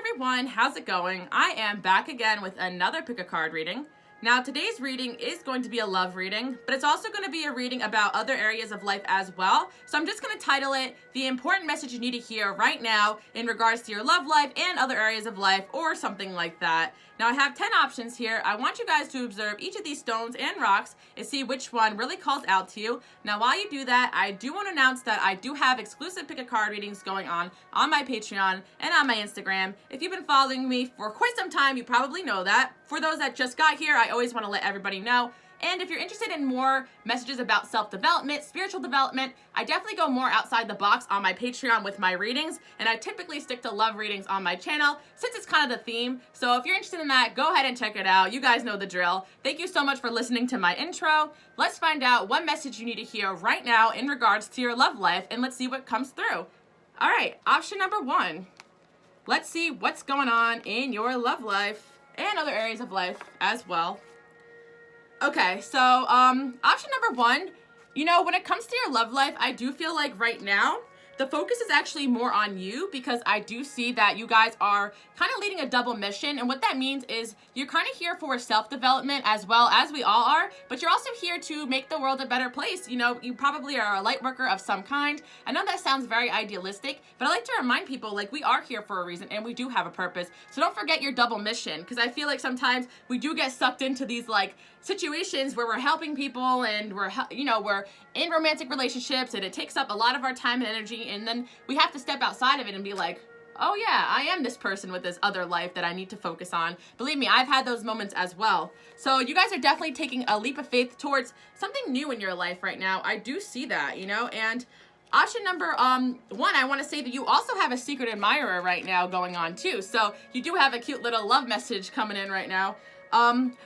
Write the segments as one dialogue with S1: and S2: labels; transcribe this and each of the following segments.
S1: everyone, how's it going? I am back again with another pick a card reading. Now today's reading is going to be a love reading, but it's also going to be a reading about other areas of life as well. So I'm just going to title it, The Important Message You Need to Hear Right Now in regards to your love life and other areas of life, or something like that. Now I have 10 options here. I want you guys to observe each of these stones and rocks and see which one really calls out to you. Now while you do that, I do want to announce that I do have exclusive pick a card readings going on my Patreon and on my Instagram. If you've been following me for quite some time, you probably know that. For those that just got here, I always want to let everybody know. And if you're interested in more messages about self-development, spiritual development, I definitely go more outside the box on my Patreon with my readings, and I typically stick to love readings on my channel since it's kind of the theme. So if you're interested in that, go ahead and check it out. You guys know the drill. Thank you so much for listening to my intro. Let's find out what message you need to hear right now in regards to your love life, and let's see what comes through. All right, option number 1. Let's see what's going on in your love life and other areas of life as well. Okay, so option number 1, when it comes to your love life, I do feel like right now, the focus is actually more on you, because I do see that you guys are kind of leading a double mission. And what that means is you're kind of here for self-development as well as we all are, but you're also here to make the world a better place. You probably are a light worker of some kind. I know that sounds very idealistic, but I like to remind people, like, we are here for a reason and we do have a purpose. So don't forget your double mission, because I feel like sometimes we do get sucked into these situations where we're helping people and we're in romantic relationships, and it takes up a lot of our time and energy, and then we have to step outside of it and be like, oh yeah, I am this person with this other life that I need to focus on. Believe me, I've had those moments as well. So you guys are definitely taking a leap of faith towards something new in your life right now. I do see that, and option number 1, I want to say that you also have a secret admirer right now going on too. So you do have a cute little love message coming in right now.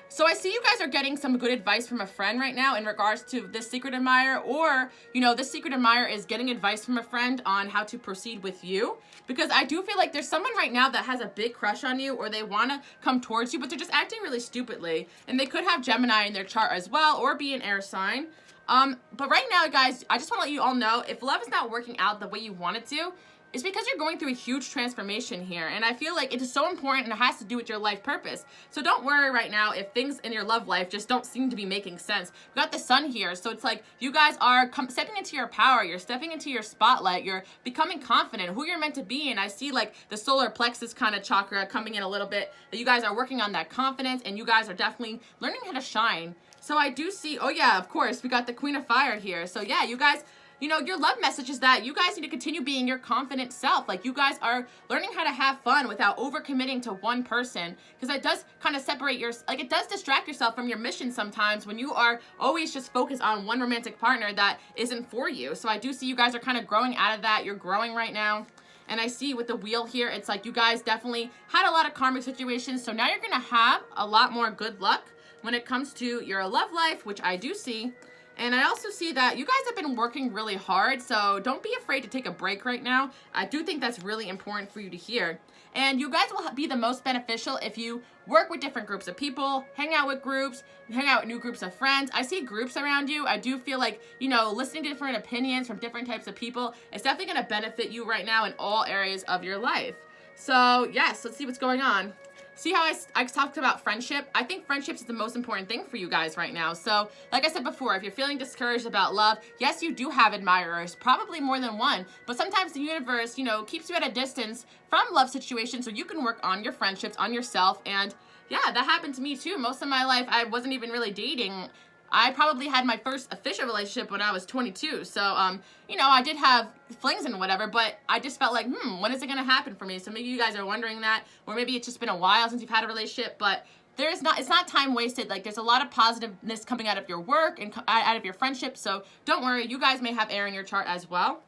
S1: So I see you guys are getting some good advice from a friend right now in regards to this secret admirer, or, this secret admirer is getting advice from a friend on how to proceed with you, because I do feel like there's someone right now that has a big crush on you, or they want to come towards you, but they're just acting really stupidly, and they could have Gemini in their chart as well, or be an air sign. But right now, guys, I just want to let you all know, if love is not working out the way you want it to, it's because you're going through a huge transformation here. And I feel like it is so important, and it has to do with your life purpose. So don't worry right now if things in your love life just don't seem to be making sense. We got the sun here. So it's like you guys are stepping into your power. You're stepping into your spotlight. You're becoming confident, who you're meant to be. And I see the solar plexus kind of chakra coming in a little bit. That you guys are working on that confidence, and you guys are definitely learning how to shine. So I do see, oh yeah, of course, we got the Queen of Fire here. So yeah, you guys, your love message is that you guys need to continue being your confident self. Like, you guys are learning how to have fun without overcommitting to one person, because it does kind of separate it does distract yourself from your mission sometimes when you are always just focused on one romantic partner that isn't for you. So I do see you guys are kind of growing out of that. You're growing right now. And I see with the wheel here, it's like you guys definitely had a lot of karmic situations. So now you're going to have a lot more good luck when it comes to your love life, which I do see. And I also see that you guys have been working really hard, so don't be afraid to take a break right now. I do think that's really important for you to hear. And you guys will be the most beneficial if you work with different groups of people, hang out with groups, hang out with new groups of friends. I see groups around you. I do feel like, listening to different opinions from different types of people is definitely going to benefit you right now in all areas of your life. So, yes, let's see what's going on. See how I talked about friendship? I think friendships is the most important thing for you guys right now. So, like I said before, if you're feeling discouraged about love, yes, you do have admirers, probably more than one. But sometimes the universe, keeps you at a distance from love situations so you can work on your friendships, on yourself. And yeah, that happened to me too. Most of my life, I wasn't even really dating. I probably had my first official relationship when I was 22. So, I did have flings and whatever, but I just felt like, when is it going to happen for me? So maybe you guys are wondering that, or maybe it's just been a while since you've had a relationship, but it's not time wasted. Like, there's a lot of positiveness coming out of your work and out of your friendship. So don't worry, you guys may have air in your chart as well.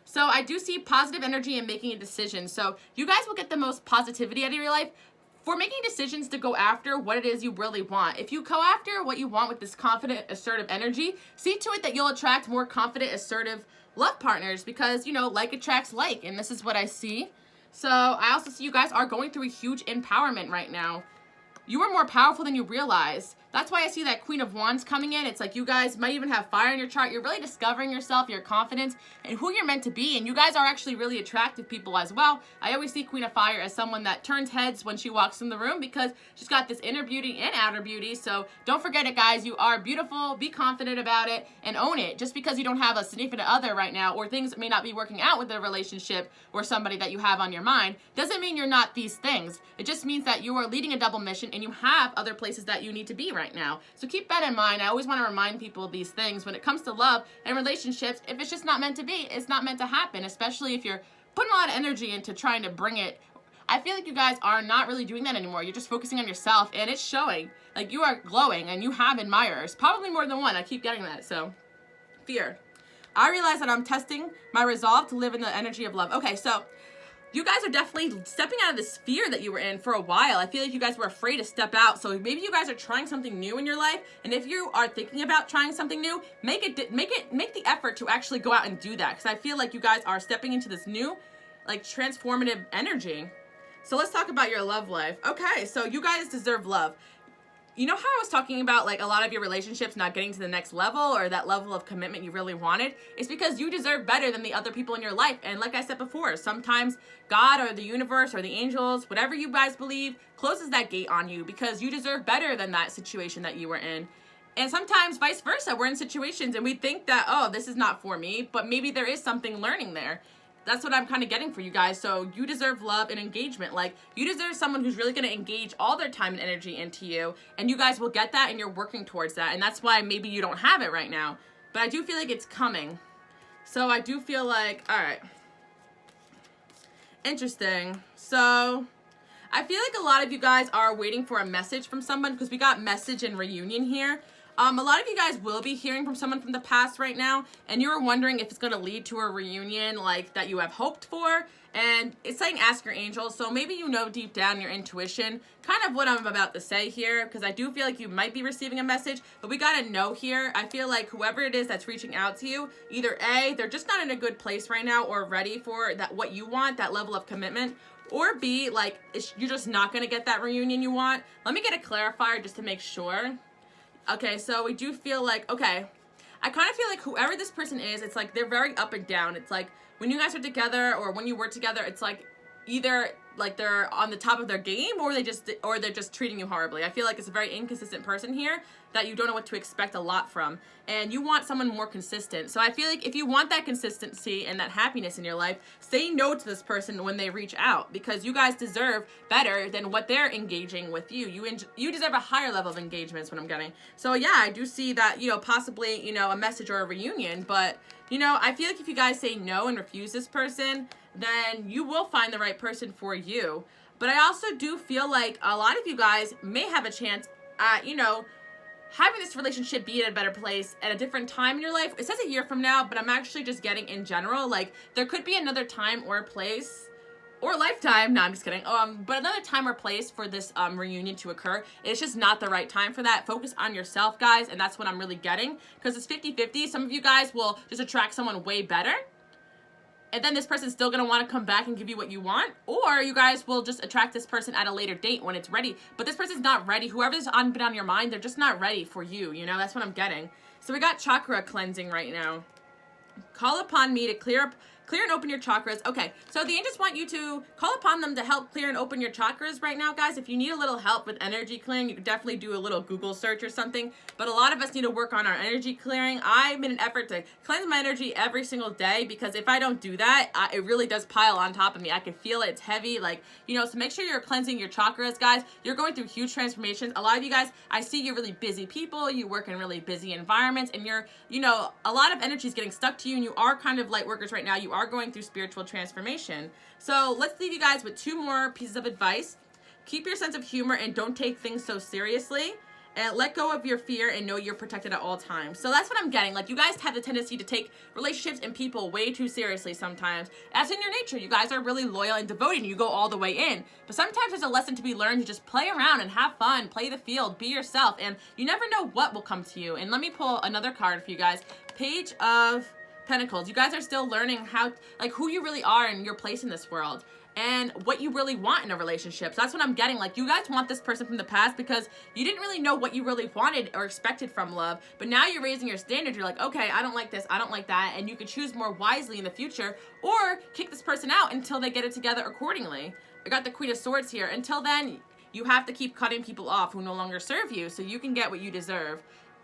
S1: So I do see positive energy in making a decision. So you guys will get the most positivity out of your life for making decisions to go after what it is you really want. If you go after what you want with this confident, assertive energy, see to it that you'll attract more confident, assertive love partners, because, like attracts like, and this is what I see. So I also see you guys are going through a huge empowerment right now. You are more powerful than you realize. That's why I see that Queen of Wands coming in. It's like you guys might even have fire in your chart. You're really discovering yourself, your confidence, and who you're meant to be. And you guys are actually really attractive people as well. I always see Queen of Fire as someone that turns heads when she walks in the room because she's got this inner beauty and outer beauty. So don't forget it, guys. You are beautiful. Be confident about it and own it. Just because you don't have a significant other right now or things may not be working out with a relationship or somebody that you have on your mind doesn't mean you're not these things. It just means that you are leading a double mission and you have other places that you need to be right now. So keep that in mind. I always want to remind people of these things when it comes to love and relationships. If it's just not meant to be, it's not meant to happen, especially if you're putting a lot of energy into trying to bring it. I feel like you guys are not really doing that anymore. You're just focusing on yourself and it's showing. Like you are glowing and you have admirers, probably more than one. I keep getting that. So fear. I realize that I'm testing my resolve to live in the energy of love. Okay, so you guys are definitely stepping out of this fear that you were in for a while. I feel like you guys were afraid to step out. So maybe you guys are trying something new in your life. And if you are thinking about trying something new, make the effort to actually go out and do that. Because I feel like you guys are stepping into this new, like, transformative energy. So let's talk about your love life. Okay, so you guys deserve love. You know how I was talking about like a lot of your relationships not getting to the next level or that level of commitment you really wanted? It's because you deserve better than the other people in your life. And like I said before, sometimes God or the universe or the angels, whatever you guys believe, closes that gate on you because you deserve better than that situation that you were in. And sometimes vice versa, we're in situations and we think that, oh, this is not for me, but maybe there is something learning there. That's what I'm kind of getting for you guys. So you deserve love and engagement. Like, you deserve someone who's really going to engage all their time and energy into you. And you guys will get that and you're working towards that. And that's why maybe you don't have it right now. But I do feel like it's coming. So I do feel like, all right. Interesting. So I feel like a lot of you guys are waiting for a message from someone because we got message and reunion here. A lot of you guys will be hearing from someone from the past right now, and you're wondering if it's going to lead to a reunion like that you have hoped for, and it's saying ask your angels, so maybe you know deep down your intuition, kind of what I'm about to say here, because I do feel like you might be receiving a message, but we got to know here, I feel like whoever it is that's reaching out to you, either A, they're just not in a good place right now or ready for that what you want, that level of commitment, or B, like, you're just not going to get that reunion you want. Let me get a clarifier just to make sure. Okay, so we do feel like, okay, I kind of feel like whoever this person is, it's like they're very up and down. It's like when you guys are together or when you were together, it's like either like they're on the top of their game or they're just treating you horribly. I feel like it's a very inconsistent person here that you don't know what to expect a lot from. And you want someone more consistent. So I feel like if you want that consistency and that happiness in your life, say no to this person when they reach out because you guys deserve better than what they're engaging with you. You deserve a higher level of engagement is what I'm getting. So yeah, I do see that, possibly, a message or a reunion, but, I feel like if you guys say no and refuse this person, then you will find the right person for you. But I also do feel like a lot of you guys may have a chance at, having this relationship be at a better place at a different time in your life. It says a year from now, but I'm actually just getting in general, like there could be another time or place or lifetime. No, I'm just kidding. But another time or place for this reunion to occur. It's just not the right time for that. Focus on yourself, guys. And that's what I'm really getting because it's 50-50. Some of you guys will just attract someone way better. And then this person's still going to want to come back and give you what you want. Or you guys will just attract this person at a later date when it's ready. But this person's not ready. Whoever's been on your mind, they're just not ready for you. That's what I'm getting. So we got chakra cleansing right now. Call upon me to clear and open your chakras. Okay, so the angels want you to call upon them to help clear and open your chakras right now, guys. If you need a little help with energy clearing, you could definitely do a little Google search or something. But a lot of us need to work on our energy clearing. I made an effort to cleanse my energy every single day because if I don't do that, it really does pile on top of me. I can feel it. It's heavy. So make sure you're cleansing your chakras, guys. You're going through huge transformations. A lot of you guys, I see you're really busy people. You work in really busy environments and you're, a lot of energy is getting stuck to you and you are kind of light workers right now. You are going through spiritual transformation. So let's leave you guys with 2 more pieces of advice. Keep your sense of humor and don't take things so seriously. And let go of your fear and know you're protected at all times. So that's what I'm getting. Like, you guys have the tendency to take relationships and people way too seriously sometimes. As in your nature, you guys are really loyal and devoted and you go all the way in. But sometimes there's a lesson to be learned to just play around and have fun, play the field, be yourself. And you never know what will come to you. And let me pull another card for you guys. Page of Pentacles. You guys are still learning who you really are and your place in this world. and what you really want in a relationship. So that's what I'm getting. Like, you guys want this person from the past because you didn't really know what you really wanted or expected from love, but now you're raising your standards. You're like, okay, I don't like this, I don't like that, and you can choose more wisely in the future, or kick this person out until they get it together accordingly. I got the Queen of Swords here. Until then, you have to keep cutting people off who no longer serve you so you can get what you deserve,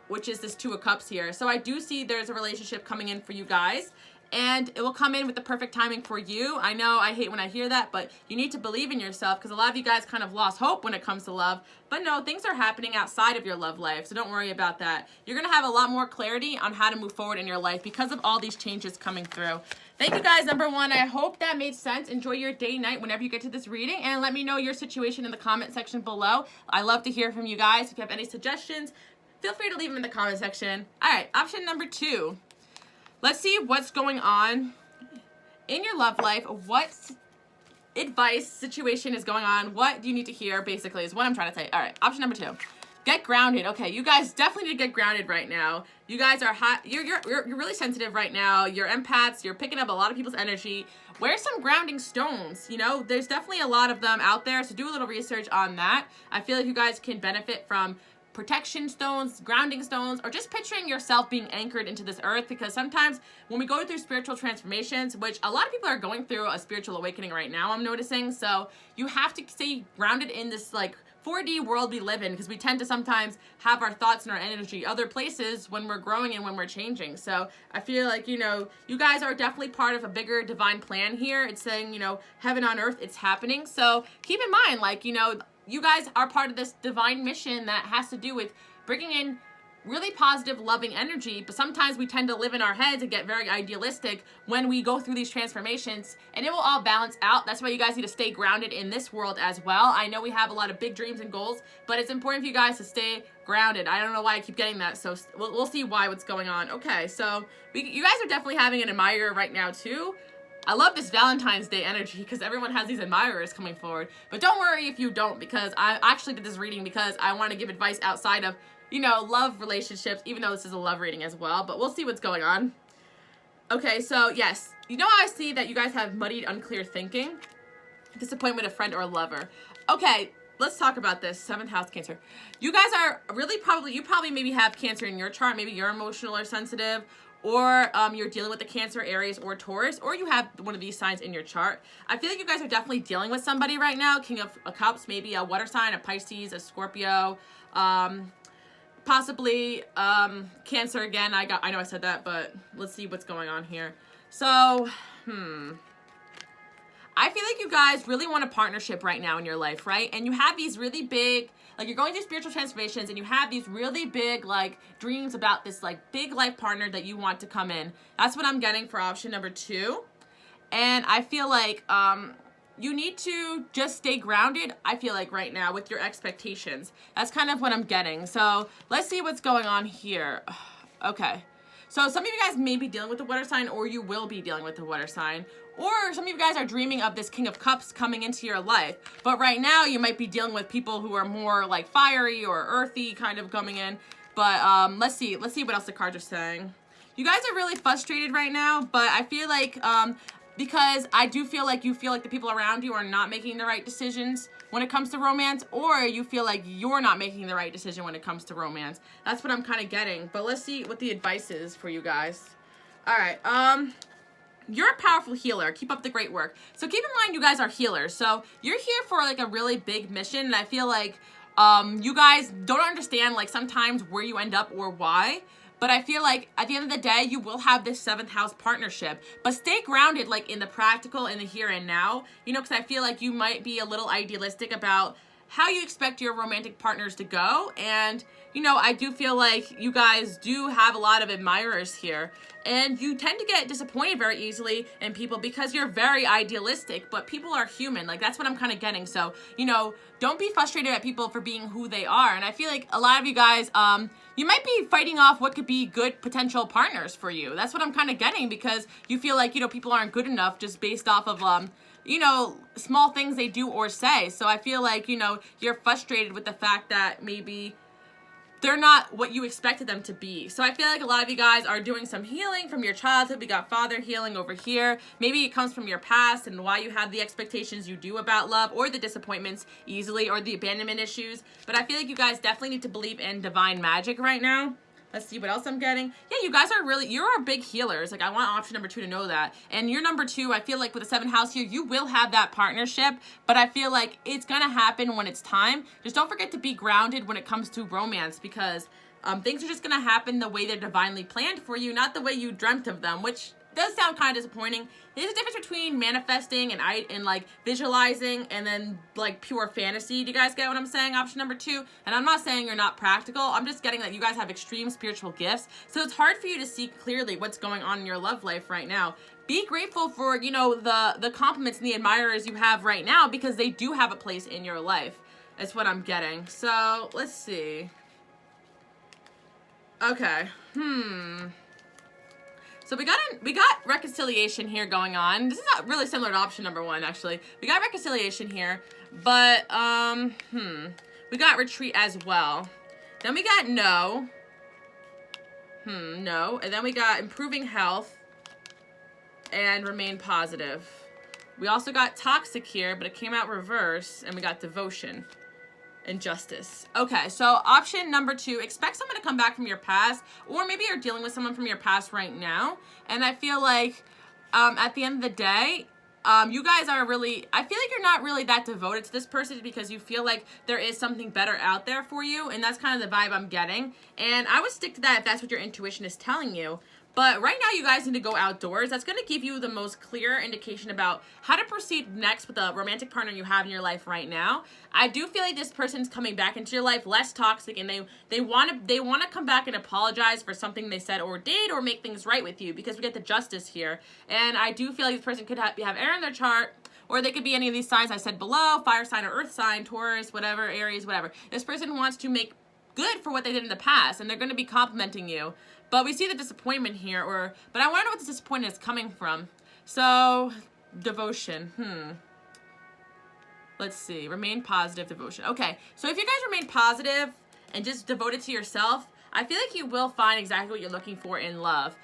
S1: which is this Two of Cups here. So I do see there's a relationship coming in for you guys, and it will come in with the perfect timing for you. I know I hate when I hear that, but you need to believe in yourself, because a lot of you guys kind of lost hope when it comes to love. But no, things are happening outside of your love life, so don't worry about that. You're going to have a lot more clarity on how to move forward in your life because of all these changes coming through. Thank you guys, number one. I hope that made sense. Enjoy your day, night, whenever you get to this reading, and let me know your situation in the comment section below. I love to hear from you guys. If you have any suggestions, feel free to leave them in the comment section. All right, option number 2. Let's see what's going on in your love life. What advice, situation is going on? What do you need to hear, basically, is what I'm trying to say. All right, option number 2. Get grounded. Okay, you guys definitely need to get grounded right now. You guys are hot. You're really sensitive right now. You're empaths. You're picking up a lot of people's energy. Wear some grounding stones. You know, there's definitely a lot of them out there, so do a little research on that. I feel like you guys can benefit from protection stones, grounding stones, or just picturing yourself being anchored into this earth, because sometimes when we go through spiritual transformations, which a lot of people are going through a spiritual awakening right now, I'm noticing, so you have to stay grounded in this like 4D world we live in, because we tend to sometimes have our thoughts and our energy other places when we're growing and when we're changing. So I feel like, you know, you guys are definitely part of a bigger divine plan here. It's saying, you know, heaven on earth, it's happening. So keep in mind, like, you know, you guys are part of this divine mission that has to do with bringing in really positive, loving energy, but sometimes we tend to live in our heads and get very idealistic when we go through these transformations, and it will all balance out. That's why you guys need to stay grounded in this world as well. I know we have a lot of big dreams and goals, but it's important for you guys to stay grounded. I don't know why I keep getting that, so we'll see what's going on. Okay, so you guys are definitely having an admirer right now too. I love this Valentine's Day energy because everyone has these admirers coming forward. But don't worry if you don't, because I actually did this reading because I want to give advice outside of, you know, love relationships, even though this is a love reading as well. But we'll see what's going on. Okay, so yes. You know how I see that you guys have muddied, unclear thinking? Disappointment of friend or lover. Okay, let's talk about this. 7th house Cancer. You guys are really you probably maybe have Cancer in your chart. Maybe you're emotional or sensitive, or you're dealing with the Cancer, Aries, or Taurus, or you have one of these signs in your chart. I feel like you guys are definitely dealing with somebody right now. King of Cups, maybe a water sign, a Pisces, a Scorpio, possibly Cancer again. I know I said that, but let's see what's going on here. So, I feel like you guys really want a partnership right now in your life, right? And you have these really big, like, you're going through spiritual transformations, and you have these really big, like, dreams about this, like, big life partner that you want to come in. That's what I'm getting for option number 2. And I feel like you need to just stay grounded, I feel like, right now with your expectations. That's kind of what I'm getting. So let's see what's going on here. Okay. So some of you guys may be dealing with the water sign, or you will be dealing with the water sign. Or some of you guys are dreaming of this King of Cups coming into your life. But right now, you might be dealing with people who are more like fiery or earthy kind of coming in. But let's see what else the cards are saying. You guys are really frustrated right now, but I feel like because I do feel like you feel like the people around you are not making the right decisions when it comes to romance, or you feel like you're not making the right decision when it comes to romance. That's what I'm kind of getting. But let's see what the advice is for you guys. All right. You're a powerful healer. Keep up the great work. So keep in mind, you guys are healers. So you're here for like a really big mission, and I feel like you guys don't understand like sometimes where you end up or why. But I feel like at the end of the day, you will have this 7th house partnership. But stay grounded, like, in the practical, in the here and now. You know, because I feel like you might be a little idealistic about how you expect your romantic partners to go. And, you know, I do feel like you guys do have a lot of admirers here. And you tend to get disappointed very easily in people because you're very idealistic, but people are human. Like, that's what I'm kind of getting. So, you know, don't be frustrated at people for being who they are. And I feel like a lot of you guys, you might be fighting off what could be good potential partners for you. That's what I'm kind of getting, because you feel like, you know, people aren't good enough just based off of, you know, small things they do or say. So I feel like, you know, you're frustrated with the fact that maybe they're not what you expected them to be. So I feel like a lot of you guys are doing some healing from your childhood. We got father healing over here. Maybe it comes from your past and why you have the expectations you do about love, or the disappointments easily, or the abandonment issues. But I feel like you guys definitely need to believe in divine magic right now. Let's see what else I'm getting. Yeah, you guys are really, you're big healers. Like, I want option number 2 to know that. And your number 2, I feel like with the 7th house here, you will have that partnership, but I feel like it's going to happen when it's time. Just don't forget to be grounded when it comes to romance, because things are just going to happen the way they're divinely planned for you, not the way you dreamt of them, which does sound kind of disappointing. There's a difference between manifesting and like visualizing and then like pure fantasy. Do you guys get what I'm saying? Option number 2. And I'm not saying you're not practical. I'm just getting that you guys have extreme spiritual gifts. So it's hard for you to see clearly what's going on in your love life right now. Be grateful for, you know, the compliments and the admirers you have right now, because they do have a place in your life. That's what I'm getting. So let's see. Okay. So we got reconciliation here going on. This is not really similar to option number 1, actually. We got reconciliation here, but we got retreat as well. Then we got no, and then we got improving health and remain positive. We also got toxic here, but it came out reverse, and we got devotion and justice. Okay, so option number 2, expect someone to come back from your past, or maybe you're dealing with someone from your past right now. And I feel like at the end of the day, you guys are really, I feel like you're not really that devoted to this person, because you feel like there is something better out there for you, and that's kind of the vibe I'm getting. And I would stick to that if that's what your intuition is telling you. But right now, you guys need to go outdoors. That's going to give you the most clear indication about how to proceed next with the romantic partner you have in your life right now. I do feel like this person's coming back into your life less toxic, and they want to come back and apologize for something they said or did, or make things right with you, because we get the justice here. And I do feel like this person could have air in their chart, or they could be any of these signs I said below: fire sign or earth sign, Taurus, whatever, Aries, whatever. This person wants to make good for what they did in the past, and they're going to be complimenting you. But we see the disappointment here, but I want to know what this disappointment is coming from. So, devotion, Let's see, remain positive, devotion. Okay, so if you guys remain positive and just devoted to yourself, I feel like you will find exactly what you're looking for in love.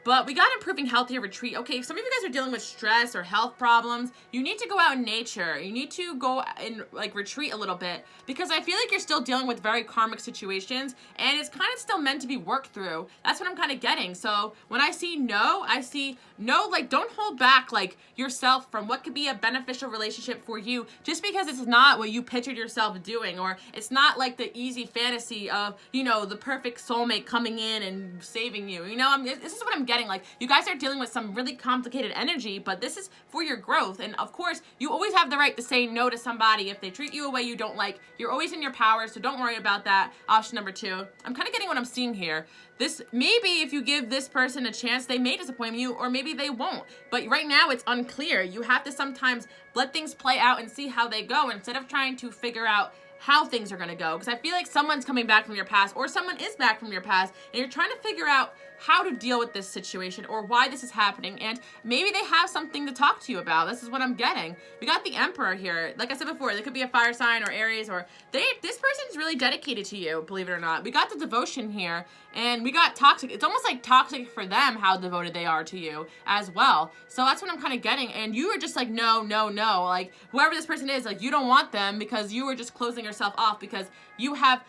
S1: But we got improving healthier retreat. Okay, if some of you guys are dealing with stress or health problems, you need to go out in nature. You need to go and like retreat a little bit, because I feel like you're still dealing with very karmic situations, and it's kind of still meant to be worked through. That's what I'm kind of getting. So when I see no, like, don't hold back like yourself from what could be a beneficial relationship for you, just because it's not what you pictured yourself doing, or it's not like the easy fantasy of, you know, the perfect soulmate coming in and saving you. You know, this is what I'm getting. Like, you guys are dealing with some really complicated energy, but this is for your growth. And of course, you always have the right to say no to somebody if they treat you a way you don't like. You're always in your power, so don't worry about that. Option number 2. I'm kind of getting what I'm seeing here. This, maybe if you give this person a chance, they may disappoint you, or maybe they won't. But right now, it's unclear. You have to sometimes let things play out and see how they go, instead of trying to figure out how things are going to go. Because I feel like someone's coming back from your past, or someone is back from your past, and you're trying to figure out how to deal with this situation, or why this is happening, and maybe they have something to talk to you about. This is what I'm getting. We got the Emperor here. Like I said before, they could be a fire sign or Aries, or this person's really dedicated to you, believe it or not. We got the devotion here, and we got toxic. It's almost like toxic for them how devoted they are to you as well. So that's what I'm kind of getting. And you were just like, no, no, no. Like, whoever this person is, like, you don't want them, because you were just closing yourself off, because you have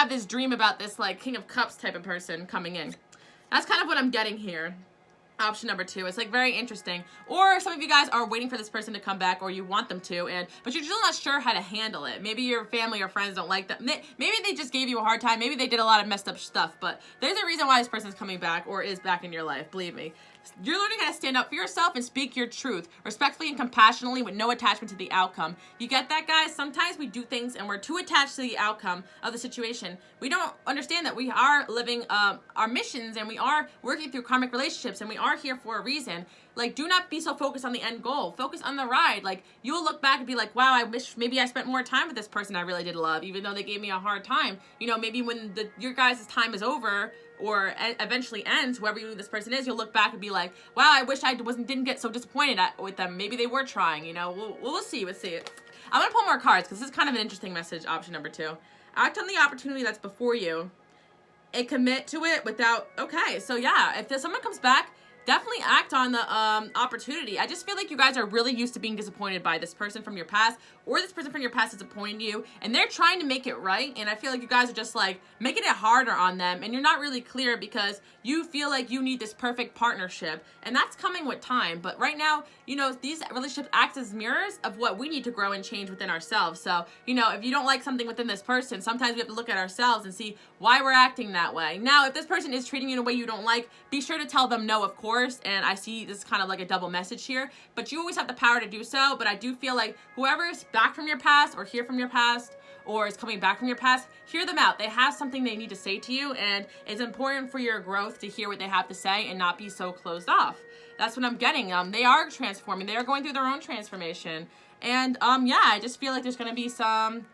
S1: this dream about this like King of Cups type of person coming in. That's kind of what I'm getting here. Option number 2. It's like very interesting. Or some of you guys are waiting for this person to come back, or you want them to, but you're still not sure how to handle it. Maybe your family or friends don't like that. Maybe they just gave you a hard time. Maybe they did a lot of messed up stuff, but there's a reason why this person's coming back, or is back in your life. Believe me. You're learning how to stand up for yourself and speak your truth, respectfully and compassionately, with no attachment to the outcome. You get that, guys? Sometimes we do things and we're too attached to the outcome of the situation. We don't understand that we are living our missions, and we are working through karmic relationships, and we are here for a reason. Like, do not be so focused on the end goal. Focus on the ride. Like, you'll look back and be like, wow, I wish maybe I spent more time with this person I really did love, even though they gave me a hard time. You know, maybe when your guys' time is over, or eventually ends, whoever this person is, you'll look back and be like, wow, I wish I didn't get so disappointed with them. Maybe they were trying, you know. We'll see. Let's see. I'm going to pull more cards, because this is kind of an interesting message, option number 2. Act on the opportunity that's before you and commit to it without, okay, so yeah, if someone comes back, definitely act on the opportunity. I just feel like you guys are really used to being disappointed by this person from your past, or this person from your past disappointed you, and they're trying to make it right, and I feel like you guys are just like making it harder on them, and you're not really clear because you feel like you need this perfect partnership, and that's coming with time. But right now, you know, these relationships act as mirrors of what we need to grow and change within ourselves. So, you know, if you don't like something within this person, sometimes we have to look at ourselves and see why we're acting that way. Now, if this person is treating you in a way you don't like, be sure to tell them no, of course. And I see this is kind of like a double message here, but you always have the power to do so. But I do feel like whoever is back from your past or here from your past or is coming back from your past, hear them out. They have something they need to say to you, and it's important for your growth to hear what they have to say and not be so closed off. That's what I'm getting. They are transforming. They are going through their own transformation. And yeah, I just feel like there's going to be some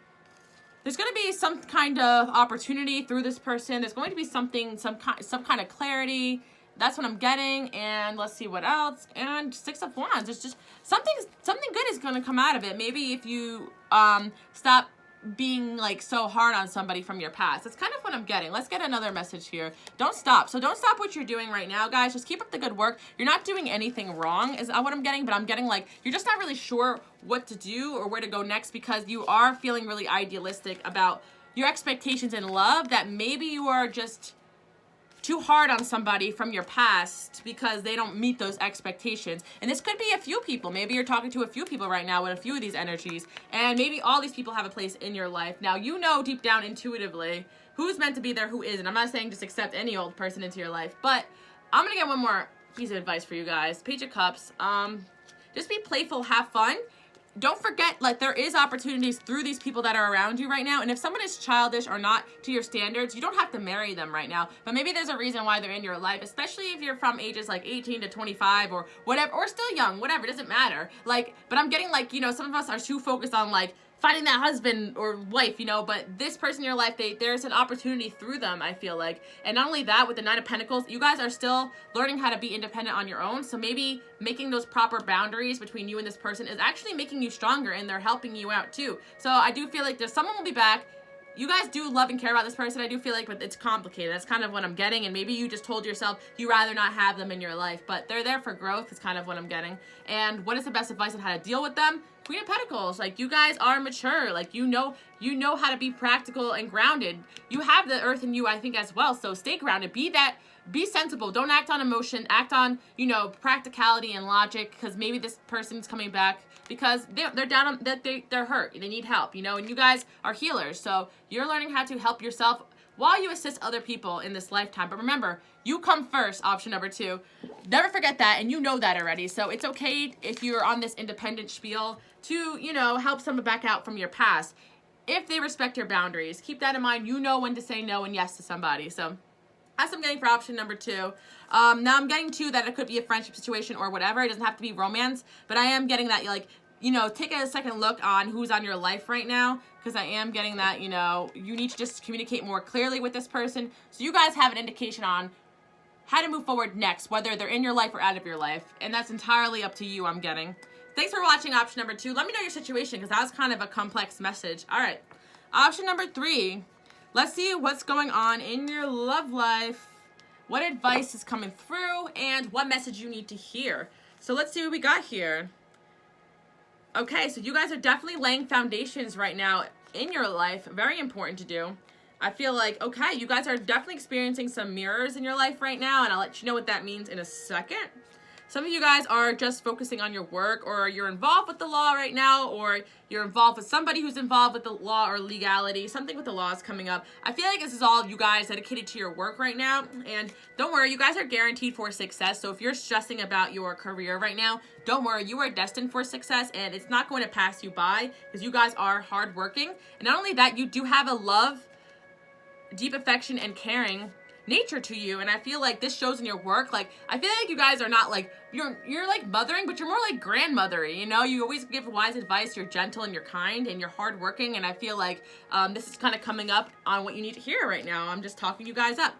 S1: kind of opportunity through this person. There's going to be some kind of clarity. That's what I'm getting. And let's see what else. And Six of Wands. It's just something good is going to come out of it. Maybe if you stop being like so hard on somebody from your past. That's kind of what I'm getting. Let's get another message here. Don't stop. So don't stop what you're doing right now, guys. Just keep up the good work. You're not doing anything wrong is what I'm getting, but I'm getting like you're just not really sure what to do or where to go next because you are feeling really idealistic about your expectations in love, that maybe you are just too hard on somebody from your past because they don't meet those expectations. And this could be a few people. Maybe you're talking to a few people right now with a few of these energies, and maybe all these people have a place in your life. Now, you know deep down intuitively who's meant to be there, who isn't. I'm not saying just accept any old person into your life, but I'm gonna get one more piece of advice for you guys. Page of Cups. Just be playful, have fun. Don't forget, like, there is opportunities through these people that are around you right now. And if someone is childish or not to your standards, you don't have to marry them right now. But maybe there's a reason why they're in your life, especially if you're from ages like 18 to 25 or whatever, or still young, whatever, it doesn't matter. Like, but I'm getting like, you know, some of us are too focused on like finding that husband or wife, you know, but this person in your life, there's an opportunity through them, I feel like. And not only that, with the Nine of Pentacles, you guys are still learning how to be independent on your own. So maybe making those proper boundaries between you and this person is actually making you stronger, and they're helping you out too. So I do feel like someone will be back. You guys do love and care about this person, I do feel like, but it's complicated. That's kind of what I'm getting, and maybe you just told yourself you'd rather not have them in your life, but they're there for growth is kind of what I'm getting. And what is the best advice on how to deal with them? Queen of Pentacles, like, you guys are mature, like, you know how to be practical and grounded. You have the earth in you, I think, as well, so stay grounded. Be sensible. Don't act on emotion. Act on, you know, practicality and logic, because maybe this person's coming back because they're down on that they're hurt. They need help, you know, and you guys are healers. So you're learning how to help yourself while you assist other people in this lifetime. But remember, you come first, option number 2. Never forget that, and you know that already. So it's okay if you're on this independent spiel to, you know, help someone back out from your past if they respect your boundaries. Keep that in mind. You know when to say no and yes to somebody. So that's what I'm getting for option number 2. Now I'm getting 2 that it could be a friendship situation or whatever. It doesn't have to be romance, but I am getting that, like, you know, take a second look on who's on your life right now, because I am getting that, you know, you need to just communicate more clearly with this person so you guys have an indication on how to move forward next, whether they're in your life or out of your life, and that's entirely up to you, I'm getting. Thanks for watching option number 2. Let me know your situation, because that was kind of a complex message. All right, option number 3. Let's see what's going on in your love life, what advice is coming through, and what message you need to hear. So let's see what we got here. Okay, so you guys are definitely laying foundations right now in your life. Very important to do. I feel like, okay, you guys are definitely experiencing some mirrors in your life right now, and I'll let you know what that means in a second. Some of you guys are just focusing on your work, or you're involved with the law right now, or you're involved with somebody who's involved with the law or legality. Something with the law is coming up. I feel like this is all you guys dedicated to your work right now. And don't worry, you guys are guaranteed for success. So if you're stressing about your career right now, don't worry, you are destined for success, and it's not going to pass you by, because you guys are hardworking. And not only that, you do have a love, deep affection, and caring nature to you, and I feel like this shows in your work. Like, I feel like you guys are not like you're like mothering, but you're more like grandmothery, you know. You always give wise advice. You're gentle and you're kind and you're hardworking, and I feel like this is kind of coming up on what you need to hear right now. I'm just talking you guys up.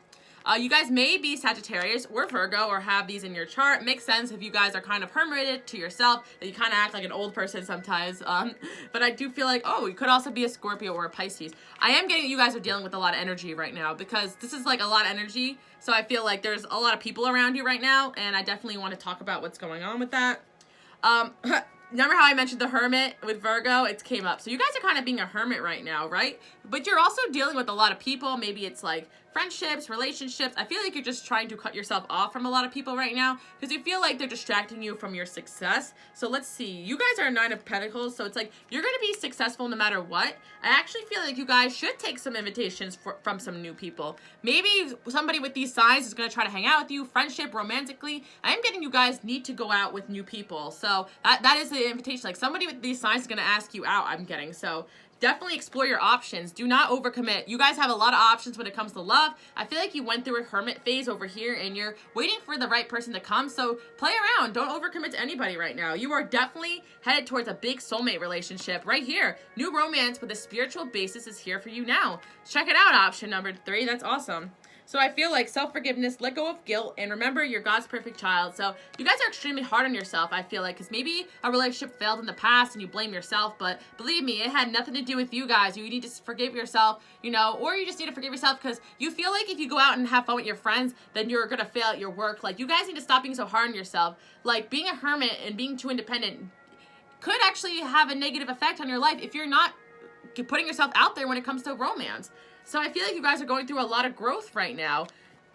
S1: You guys may be Sagittarius or Virgo or have these in your chart. Makes sense if you guys are kind of hermited to yourself, that you kind of act like an old person sometimes. But I do feel like, oh, you could also be a Scorpio or a Pisces. I am getting you guys are dealing with a lot of energy right now because this is like a lot of energy. So I feel like there's a lot of people around you right now, and I definitely want to talk about what's going on with that. Remember how I mentioned the hermit with Virgo? It came up. So you guys are kind of being a hermit right now, right? But you're also dealing with a lot of people. Maybe it's like friendships, relationships. I feel like you're just trying to cut yourself off from a lot of people right now because you feel like they're distracting you from your success. So let's see. You guys are a 9 of Pentacles, so it's like you're going to be successful no matter what. I actually feel like you guys should take some invitations from some new people. Maybe somebody with these signs is going to try to hang out with you, friendship, romantically. I am getting you guys need to go out with new people. So that is the invitation. Like somebody with these signs is going to ask you out, I'm getting. So definitely explore your options. Do not overcommit. You guys have a lot of options when it comes to love. I feel like you went through a hermit phase over here and you're waiting for the right person to come. So play around. Don't overcommit to anybody right now. You are definitely headed towards a big soulmate relationship right here. New romance with a spiritual basis is here for you now. Check it out, option number 3. That's awesome. So I feel like self-forgiveness, let go of guilt, and remember you're God's perfect child. So you guys are extremely hard on yourself, I feel like, because maybe a relationship failed in the past and you blame yourself, but believe me, it had nothing to do with you guys. You need to forgive yourself, you know, or you just need to forgive yourself because you feel like if you go out and have fun with your friends, then you're going to fail at your work. Like, you guys need to stop being so hard on yourself. Like, being a hermit and being too independent could actually have a negative effect on your life if you're not putting yourself out there when it comes to romance. So I feel like you guys are going through a lot of growth right now.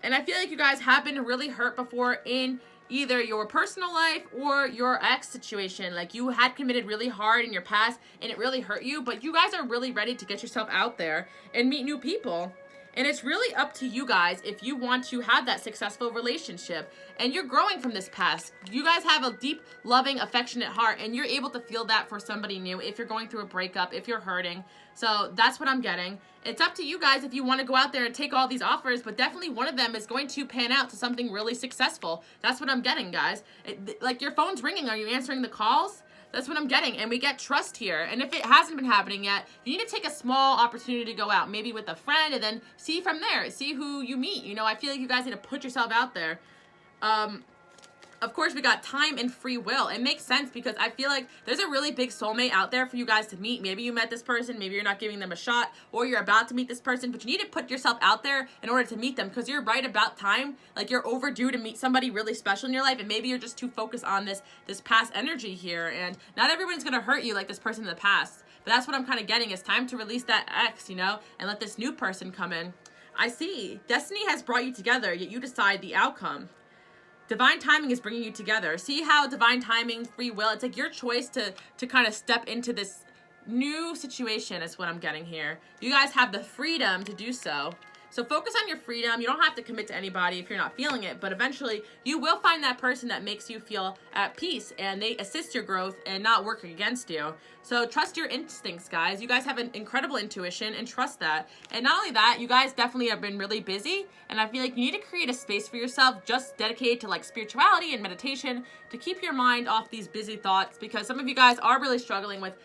S1: And I feel like you guys have been really hurt before in either your personal life or your ex situation. Like you had committed really hard in your past and it really hurt you. But you guys are really ready to get yourself out there and meet new people. And it's really up to you guys if you want to have that successful relationship. And you're growing from this past. You guys have a deep, loving, affectionate heart. And you're able to feel that for somebody new if you're going through a breakup, if you're hurting. So that's what I'm getting. It's up to you guys if you want to go out there and take all these offers. But definitely one of them is going to pan out to something really successful. That's what I'm getting, guys. Like your phone's ringing. Are you answering the calls? That's what I'm getting. And we get trust here. And if it hasn't been happening yet, you need to take a small opportunity to go out, maybe with a friend, and then see from there. See who you meet. You know, I feel like you guys need to put yourself out there. Of course, we got time and free will. It makes sense because I feel like there's a really big soulmate out there for you guys to meet. Maybe you met this person, maybe you're not giving them a shot, or you're about to meet this person, but you need to put yourself out there in order to meet them because you're right about time. Like you're overdue to meet somebody really special in your life, and maybe you're just too focused on this past energy here, and not everyone's going to hurt you like this person in the past. But that's what I'm kind of getting. It's time to release that ex, you know, and let this new person come in. I see. Destiny has brought you together, yet you decide the outcome. Divine timing is bringing you together. See how divine timing, free will, it's like your choice to kind of step into this new situation is what I'm getting here. You guys have the freedom to do so. So focus on your freedom. You don't have to commit to anybody if you're not feeling it, but eventually you will find that person that makes you feel at peace and they assist your growth and not work against you. So trust your instincts, guys. You guys have an incredible intuition and trust that. And not only that, you guys definitely have been really busy, and I feel like you need to create a space for yourself just dedicated to like spirituality and meditation to keep your mind off these busy thoughts, because some of you guys are really struggling with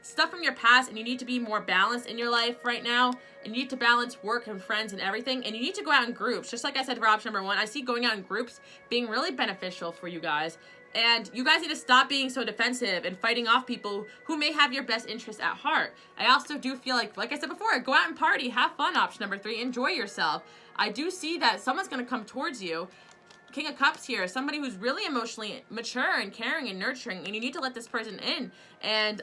S1: stuff from your past and you need to be more balanced in your life right now, and you need to balance work and friends and everything, and you need to go out in groups. Just like I said for option number 1, I see going out in groups being really beneficial for you guys. And you guys need to stop being so defensive and fighting off people who may have your best interests at heart. I also do feel like I said before, go out and party, have fun, option number 3, enjoy yourself. I do see that someone's going to come towards you. King of Cups here, somebody who's really emotionally mature and caring and nurturing, and you need to let this person in. And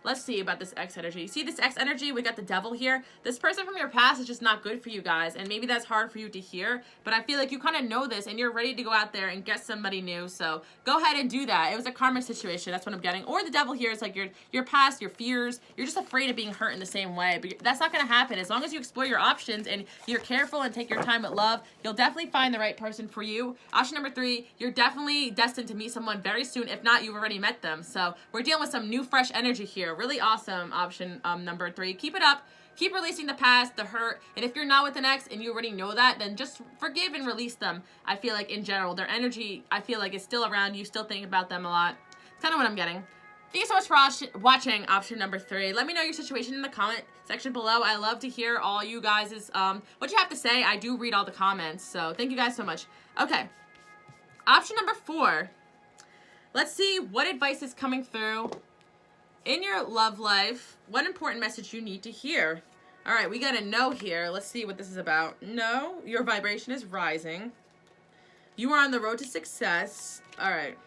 S1: let's see about this X energy. See this X energy? We got the Devil here. This person from your past is just not good for you guys, and maybe that's hard for you to hear, but I feel like you kind of know this and you're ready to go out there and get somebody new. So go ahead and do that. It was a karma situation. That's what I'm getting. Or the Devil here is like your past, your fears. You're just afraid of being hurt in the same way, but that's not going to happen. As long as you explore your options and you're careful and take your time with love, you'll definitely find the right person for you. Option number 3, you're definitely destined to meet someone very soon. If not, you've already met them. So we're dealing with some new fresh energy here. Really awesome option number 3. Keep it up. Keep releasing the past, the hurt. And if you're not with an ex and you already know that, then just forgive and release them. I feel like in general, their energy, I feel like is still around you, still thinking about them a lot. It's kind of what I'm getting. Thank you so much for watching option number 3. Let me know your situation in the comment section below. I love to hear all you guys' what you have to say. I do read all the comments, so thank you guys so much. Okay, option number 4. Let's see what advice is coming through in your love life. What important message you need to hear. All right, we got a no here. Let's see what this is about. No, your vibration is rising. You are on the road to success. All right.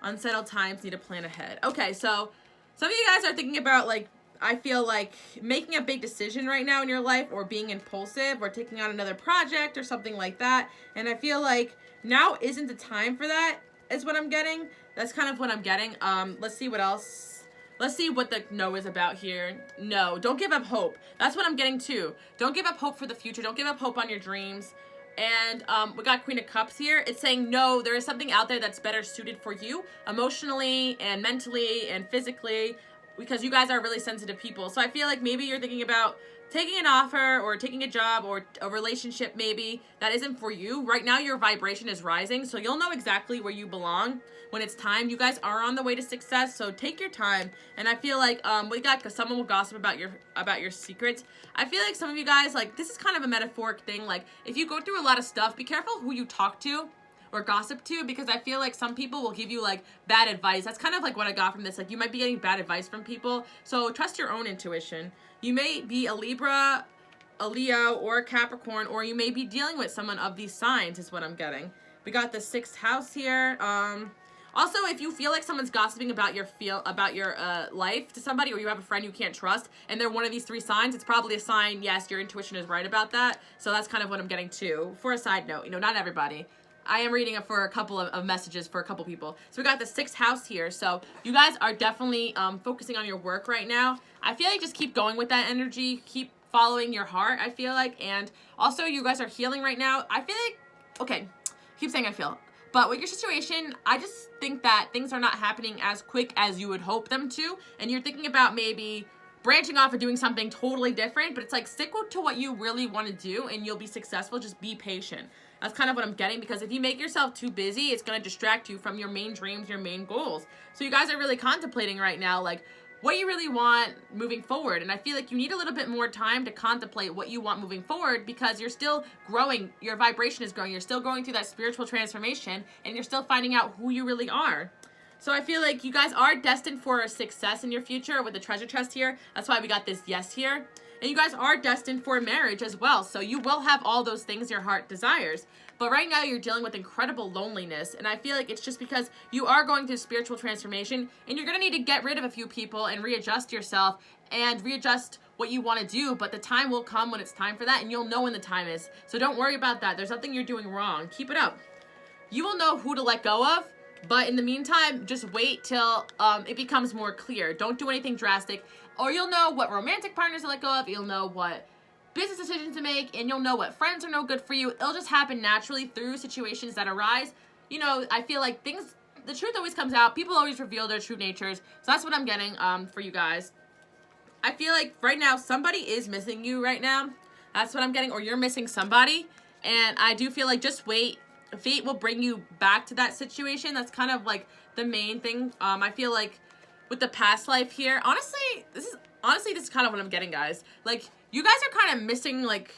S1: Unsettled times, need to plan ahead. Okay, so some of you guys are thinking about, like, I feel like making a big decision right now in your life, or being impulsive, or taking on another project or something like that. And I feel like now isn't the time for that, is what I'm getting. That's kind of what I'm getting. Let's see what else. Let's see what the no is about here. No, don't give up hope. That's what I'm getting too. Don't give up hope for the future. Don't give up hope on your dreams. And we got Queen of Cups here. It's saying, no, there is something out there that's better suited for you emotionally and mentally and physically, because you guys are really sensitive people. So I feel like maybe you're thinking about taking an offer or taking a job or a relationship maybe that isn't for you. Right now your vibration is rising, so you'll know exactly where you belong when it's time. You guys are on the way to success, so take your time. And I feel like we got someone will gossip about your secrets. I feel like some of you guys, like, this is kind of a metaphoric thing. Like, if you go through a lot of stuff, be careful who you talk to or gossip to, because I feel like some people will give you like bad advice. That's kind of like what I got from this. Like, you might be getting bad advice from people, so trust your own intuition. You may be a Libra, a Leo, or a Capricorn, or you may be dealing with someone of these signs, is what I'm getting. We got the 6th house here. Also, if you feel like someone's gossiping about your life to somebody, or you have a friend you can't trust, and they're one of these 3 signs, it's probably a sign, yes, your intuition is right about that. So that's kind of what I'm getting too. For a side note, you know, not everybody. I am reading it for a couple of messages for a couple people. So we got the 6th house here. So you guys are definitely focusing on your work right now. I feel like just keep going with that energy. Keep following your heart, I feel like. And also, you guys are healing right now. I feel like, okay, keep saying I feel. But with your situation, I just think that things are not happening as quick as you would hope them to. And you're thinking about maybe branching off and doing something totally different. But it's like, stick to what you really want to do and you'll be successful. Just be patient. That's kind of what I'm getting, because if you make yourself too busy, it's going to distract you from your main dreams, your main goals. So you guys are really contemplating right now, like, what do you really want moving forward? And I feel like you need a little bit more time to contemplate what you want moving forward, because you're still growing. Your vibration is growing. You're still going through that spiritual transformation, and you're still finding out who you really are. So I feel like you guys are destined for success in your future with the treasure chest here. That's why we got this yes here. And you guys are destined for marriage as well. So you will have all those things your heart desires. But right now you're dealing with incredible loneliness. And I feel like it's just because you are going through spiritual transformation, and you're going to need to get rid of a few people and readjust yourself and readjust what you want to do. But the time will come when it's time for that, and you'll know when the time is. So don't worry about that. There's nothing you're doing wrong. Keep it up. You will know who to let go of. But in the meantime, just wait till it becomes more clear. Don't do anything drastic, or you'll know what romantic partners to let go of. You'll know what business decisions to make, and you'll know what friends are no good for you. It'll just happen naturally through situations that arise. You know, I feel like the truth always comes out. People always reveal their true natures. So that's what I'm getting for you guys. I feel like right now somebody is missing you right now. That's what I'm getting, or you're missing somebody. And I do feel like just wait. Fate will bring you back to that situation. That's kind of like the main thing. I feel like with the past life here, honestly, this is kind of what I'm getting, guys. Like, you guys are kind of missing like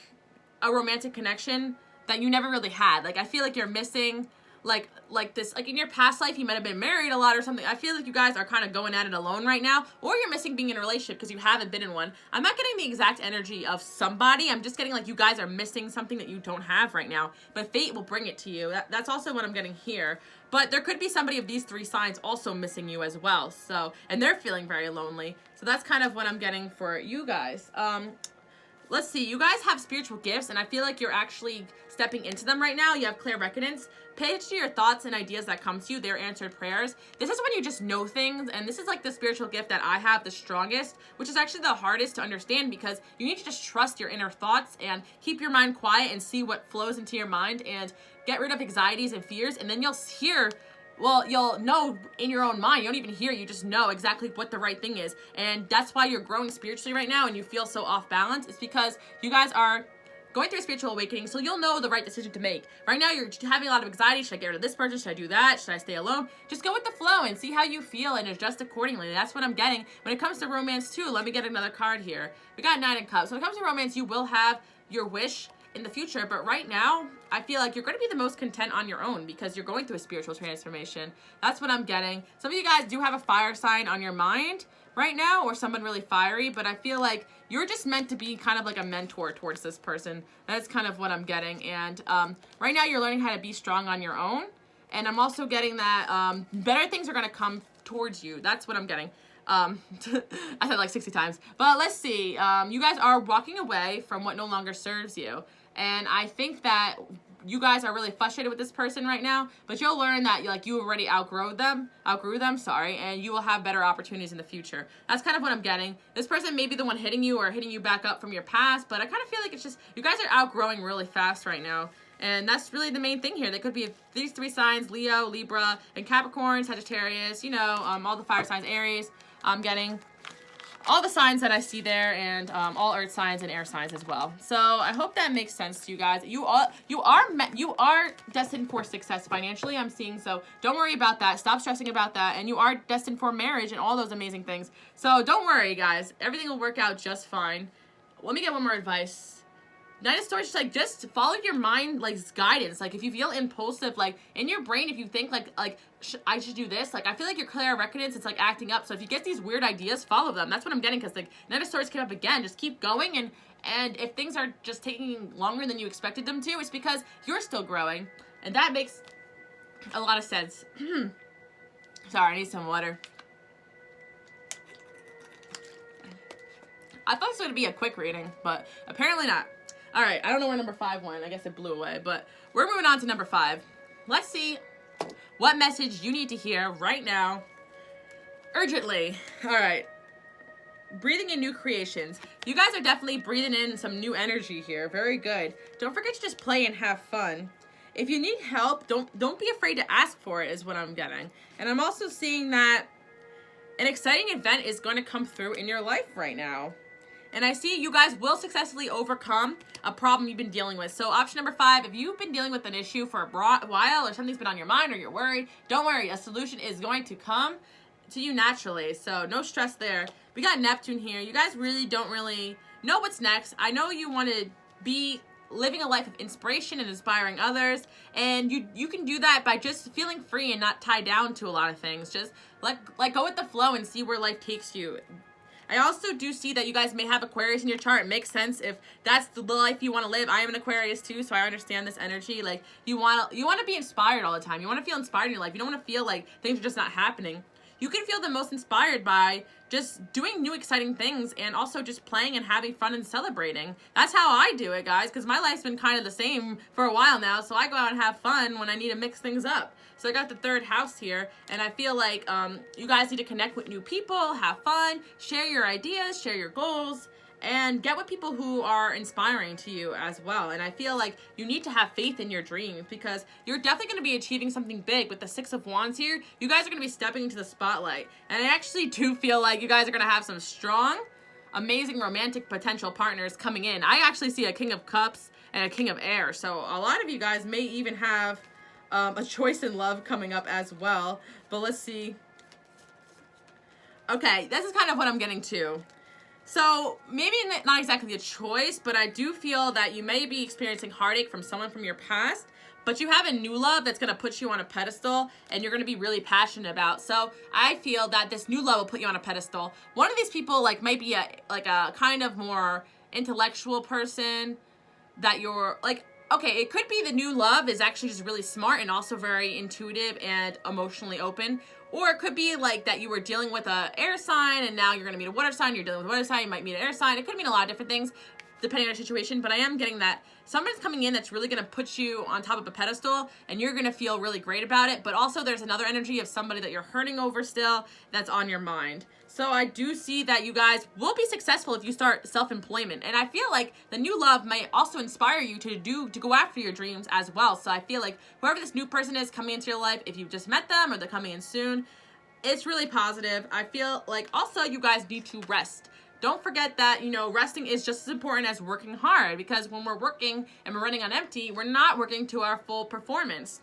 S1: a romantic connection that you never really had. Like, I feel like you're missing like this, like in your past life, you might have been married a lot or something. I feel like you guys are kind of going at it alone right now, or you're missing being in a relationship because you haven't been in one. I'm not getting the exact energy of somebody. I'm just getting like you guys are missing something that you don't have right now, but fate will bring it to you. That's also what I'm getting here. But there could be somebody of these 3 signs also missing you as well. So, and they're feeling very lonely. So that's kind of what I'm getting for you guys. Let's see, you guys have spiritual gifts, and I feel like you're actually stepping into them right now. You have clairvoyance. Pay attention to your thoughts and ideas that come to you. They're answered prayers. This is when you just know things, and this is like the spiritual gift that I have the strongest, which is actually the hardest to understand, because you need to just trust your inner thoughts and keep your mind quiet and see what flows into your mind and get rid of anxieties and fears, and then you'll hear. Well, you'll know in your own mind. You don't even hear, you just know exactly what the right thing is. And that's why you're growing spiritually right now and you feel so off balance. It's because you guys are going through a spiritual awakening, so you'll know the right decision to make. Right now, you're having a lot of anxiety. Should I get rid of this person? Should I do that? Should I stay alone? Just go with the flow and see how you feel and adjust accordingly. That's what I'm getting. When it comes to romance, too, let me get another card here. We got Nine of Cups. When it comes to romance, you will have your wish in the future, but right now, I feel like you're going to be the most content on your own because you're going through a spiritual transformation. That's what I'm getting. Some of you guys do have a fire sign on your mind right now, or someone really fiery, but I feel like you're just meant to be kind of like a mentor towards this person. That's kind of what I'm getting. And right now you're learning how to be strong on your own. And I'm also getting that better things are going to come towards you. That's what I'm getting. I said like 60 times. But let's see. You guys are walking away from what no longer serves you. And I think that you guys are really frustrated with this person right now, but you'll learn that you already outgrew them, and you will have better opportunities in the future. That's kind of what I'm getting. This person may be the one hitting you or hitting you back up from your past, but I kind of feel like it's just, you guys are outgrowing really fast right now. And that's really the main thing here. They could be these 3 signs: Leo, Libra, and Capricorn, Sagittarius, all the fire signs, Aries. I'm getting all the signs that I see there, and all earth signs and air signs as well. So I hope that makes sense to you guys. You are destined for success financially, I'm seeing. So don't worry about that. Stop stressing about that. And you are destined for marriage and all those amazing things. So don't worry, guys. Everything will work out just fine. Let me get one more advice. Knight of Swords, just follow your mind, guidance. If you feel impulsive, in your brain, if you think, I should do this, I feel like your clairvoyance, it's, acting up. So if you get these weird ideas, follow them. That's what I'm getting, because, Knight of Swords came up again. Just keep going, and if things are just taking longer than you expected them to, it's because you're still growing. And that makes a lot of sense. Sorry, I need some water. I thought this was going to be a quick reading, but apparently not. All right, I don't know where number 5 went. I guess it blew away, but we're moving on to number 5. Let's see what message you need to hear right now, urgently. All right, breathing in new creations. You guys are definitely breathing in some new energy here. Very good. Don't forget to just play and have fun. If you need help, don't be afraid to ask for it, is what I'm getting. And I'm also seeing that an exciting event is going to come through in your life right now. And I see you guys will successfully overcome a problem you've been dealing with. So option number 5, if you've been dealing with an issue for a while, or something's been on your mind, or you're worried, don't worry. A solution is going to come to you naturally. So no stress there. We got Neptune here. You guys really don't really know what's next. I know you want to be living a life of inspiration and inspiring others. And you can do that by just feeling free and not tied down to a lot of things. Just let go with the flow and see where life takes you. I also do see that you guys may have Aquarius in your chart. It makes sense if that's the life you want to live. I am an Aquarius too, so I understand this energy. You want to be inspired all the time. You want to feel inspired in your life. You don't want to feel like things are just not happening. You can feel the most inspired by just doing new exciting things and also just playing and having fun and celebrating. That's how I do it, guys, because my life's been kind of the same for a while now, so I go out and have fun when I need to mix things up. So I got the 3rd house here, and I feel like you guys need to connect with new people, have fun, share your ideas, share your goals, and get with people who are inspiring to you as well. And I feel like you need to have faith in your dreams, because you're definitely going to be achieving something big. With the 6 of Wands here, you guys are going to be stepping into the spotlight. And I actually do feel like you guys are going to have some strong, amazing romantic potential partners coming in. I actually see a King of Cups and a King of Air. So a lot of you guys may even have a choice in love coming up as well. But let's see. Okay, this is kind of what I'm getting to. So maybe not exactly a choice, but I do feel that you may be experiencing heartache from someone from your past, but you have a new love that's going to put you on a pedestal and you're going to be really passionate about. So I feel that this new love will put you on a pedestal. One of these people might be a kind of more intellectual person that you're okay, it could be the new love is actually just really smart and also very intuitive and emotionally open. Or it could be that you were dealing with an air sign and now you're going to meet a water sign. You're dealing with a water sign, you might meet an air sign. It could mean a lot of different things depending on the situation. But I am getting that someone's coming in that's really going to put you on top of a pedestal and you're going to feel really great about it. But also there's another energy of somebody that you're hurting over still that's on your mind. So I do see that you guys will be successful if you start self-employment. And I feel like the new love might also inspire you to go after your dreams as well. So I feel like whoever this new person is coming into your life, if you've just met them or they're coming in soon, it's really positive. I feel like also you guys need to rest. don't forget that, resting is just as important as working hard, because when we're working and we're running on empty, we're not working to our full performance.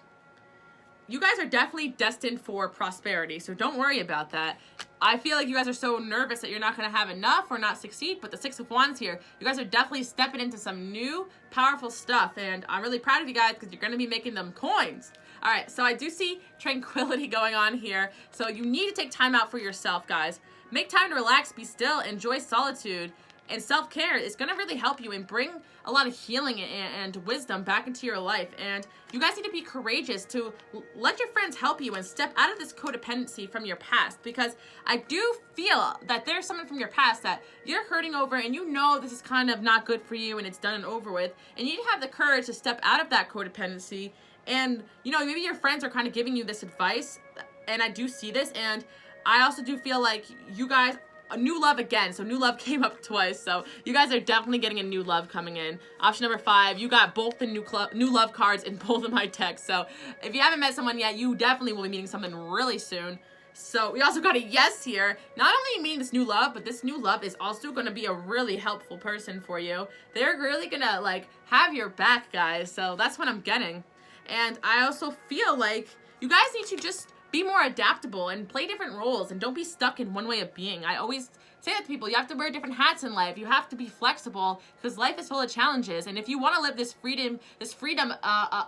S1: You guys are definitely destined for prosperity, so don't worry about that. I feel like you guys are so nervous that you're not going to have enough or not succeed, but the Six of Wands here, you guys are definitely stepping into some new, powerful stuff, and I'm really proud of you guys because you're going to be making them coins. All right, so I do see tranquility going on here, so you need to take time out for yourself, guys. Make time to relax, be still, enjoy solitude, and self-care is going to really help you and bring a lot of healing and wisdom back into your life. And you guys need to be courageous to let your friends help you and step out of this codependency from your past, because I do feel that there's someone from your past that you're hurting over and this is kind of not good for you and it's done and over with, and you need to have the courage to step out of that codependency. And maybe your friends are kind of giving you this advice, and I do see this, and I also do feel like you guys, a new love again. So new love came up twice. So you guys are definitely getting a new love coming in. Option number 5, you got both the new love cards in both of my decks. So if you haven't met someone yet, you definitely will be meeting someone really soon. So we also got a yes here. Not only meeting this new love, but this new love is also going to be a really helpful person for you. They're really going to have your back, guys. So that's what I'm getting. And I also feel like you guys need to just be more adaptable and play different roles and don't be stuck in one way of being. I always say that to people, you have to wear different hats in life. You have to be flexible because life is full of challenges. And if you want to live this freedom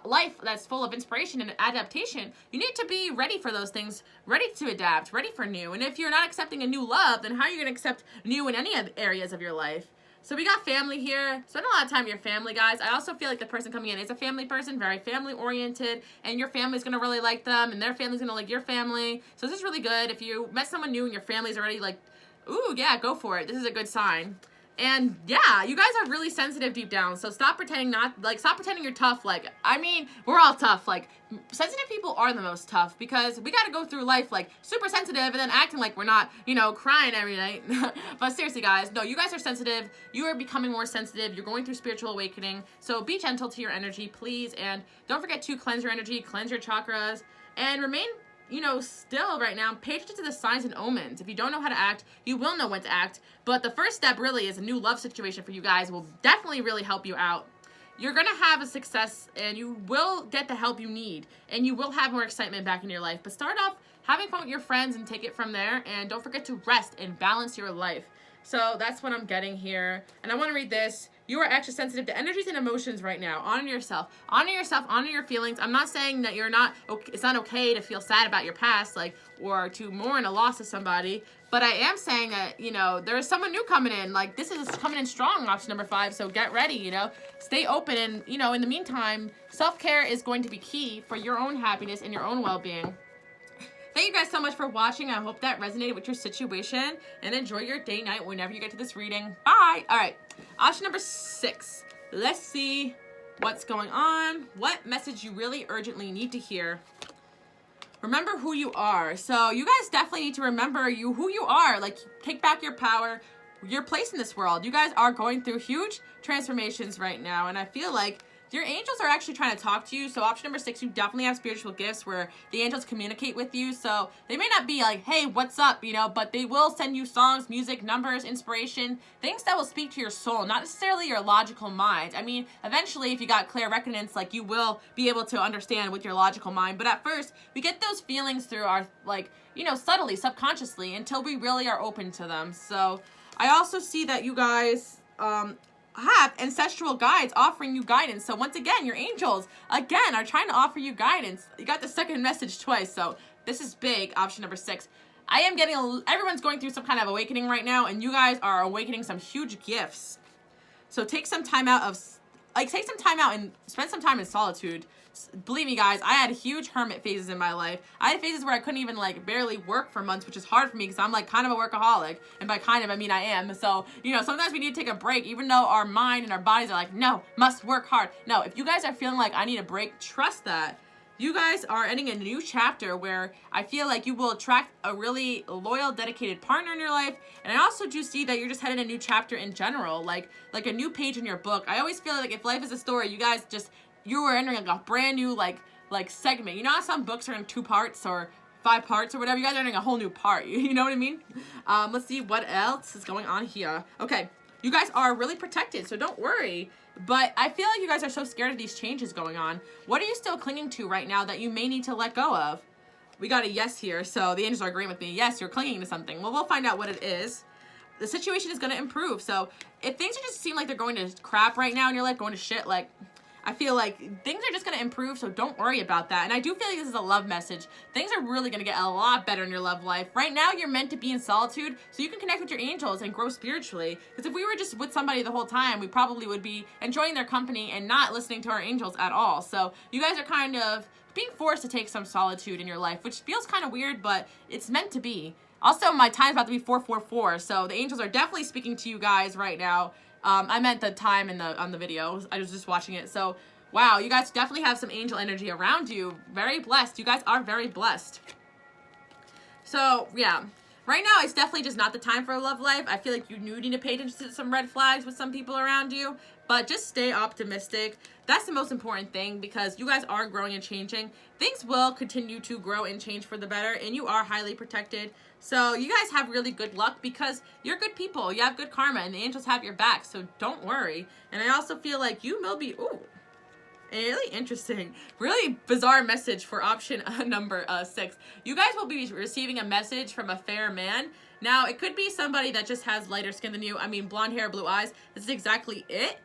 S1: life that's full of inspiration and adaptation, you need to be ready for those things, ready to adapt, ready for new. And if you're not accepting a new love, then how are you going to accept new in any areas of your life? So we got family here. Spend a lot of time with your family, guys. I also feel like the person coming in is a family person, very family-oriented, and your family's going to really like them, and their family's going to like your family. So this is really good. If you met someone new and your family's already like, ooh, yeah, go for it. This is a good sign. And yeah, you guys are really sensitive deep down. So stop pretending stop pretending you're tough. We're all tough. Sensitive people are the most tough because we got to go through life super sensitive and then acting like we're not, crying every night. But seriously, guys, no, you guys are sensitive. You are becoming more sensitive. You're going through spiritual awakening. So be gentle to your energy, please. And don't forget to cleanse your energy, cleanse your chakras, and remain still right now. Pay attention to the signs and omens. If you don't know how to act, you will know when to act. But the first step really is a new love situation for you guys. Will definitely really help you out. You're going to have a success and you will get the help you need. And you will have more excitement back in your life. But start off having fun with your friends and take it from there. And don't forget to rest and balance your life. So that's what I'm getting here. And I want to read this. You are extra sensitive to energies and emotions right now. Honor yourself. Honor yourself. Honor your feelings. I'm not saying that you're not okay. It's not okay to feel sad about your past, or to mourn a loss of somebody. But I am saying that, there's someone new coming in. This is coming in strong, option number 5. So get ready, Stay open. And, in the meantime, self-care is going to be key for your own happiness and your own well-being. Thank you guys so much for watching. I hope that resonated with your situation. And enjoy your day, night, whenever you get to this reading. Bye. All right. Option number 6. Let's see what's going on. What message you really urgently need to hear. Remember who you are. So you guys definitely need to remember who you are. Take back your power, your place in this world. You guys are going through huge transformations right now. And I feel like your angels are actually trying to talk to you. So option number 6, you definitely have spiritual gifts where the angels communicate with you. So they may not be like, hey, what's up, but they will send you songs, music, numbers, inspiration, things that will speak to your soul, not necessarily your logical mind. I mean, eventually, if you got clairrecognition, you will be able to understand with your logical mind. But at first, we get those feelings through our, subtly, subconsciously, until we really are open to them. So I also see that you guys, have ancestral guides offering you guidance. So once again, your angels again are trying to offer you guidance. You got the second message twice, so this is big. Option number 6. I am getting everyone's going through some kind of awakening right now, and you guys are awakening some huge gifts. So take some time out and spend some time in solitude. Believe me, guys, I had huge hermit phases in my life. I had phases where I couldn't even barely work for months, which is hard for me because I'm kind of a workaholic. And by kind of, I mean I am. So, sometimes we need to take a break, even though our mind and our bodies are no, must work hard. No, if you guys are feeling like I need a break, trust that. You guys are ending a new chapter where I feel like you will attract a really loyal, dedicated partner in your life. And I also do see that you're just heading a new chapter in general, like a new page in your book. I always feel like if life is a story, you are entering a brand new like segment. How some books are in 2 parts or 5 parts or whatever. You guys are earning a whole new part. You know what I mean? Let's see what else is going on here. Okay, you guys are really protected, so don't worry. But I feel like you guys are so scared of these changes going on. What are you still clinging to right now that you may need to let go of? We got a yes here, so the angels are agreeing with me. Yes, you're clinging to something. Well, we'll find out what it is. The situation is going to improve. So if things just seem like they're going to crap right now in your life, going to shit, like, I feel like things are just going to improve, so don't worry about that. And I do feel like this is a love message. Things are really going to get a lot better in your love life. Right now, you're meant to be in solitude so you can connect with your angels and grow spiritually. Because if we were just with somebody the whole time, we probably would be enjoying their company and not listening to our angels at all. So you guys are kind of being forced to take some solitude in your life, which feels kind of weird, but it's meant to be. Also, my time's about to be 444, so the angels are definitely speaking to you guys right now. I meant the time on the video. I was just watching it. So, wow, you guys definitely have some angel energy around you. Very blessed. You guys are very blessed. So, yeah. Right now, it's definitely just not the time for a love life. I feel like you need to pay attention to some red flags with some people around you. But just stay optimistic. That's the most important thing because you guys are growing and changing. Things will continue to grow and change for the better. And you are highly protected. So you guys have really good luck because you're good people. You have good karma and the angels have your back. So don't worry. And I also feel like you will be... Ooh. Really interesting, really bizarre message for option number 6. You guys will be receiving a message from a fair man. Now, it could be somebody that just has lighter skin than you. I mean, blonde hair, blue eyes. This is exactly it.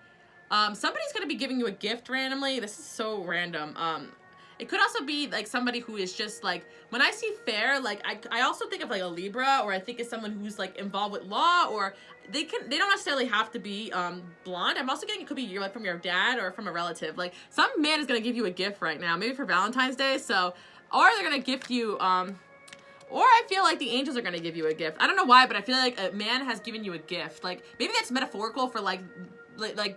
S1: Somebody's going to be giving you a gift randomly. This is so random. It could also be like somebody who is just like, when I see fair, like I also think of like a Libra, or I think of someone who's like involved with law, or they don't necessarily have to be blonde. I'm also getting it could be like from your dad or from a relative. Like some man is gonna give you a gift right now, maybe for Valentine's Day. So, or they're gonna gift you. Or I feel like the angels are gonna give you a gift. I don't know why, but I feel like a man has given you a gift. Like maybe that's metaphorical for like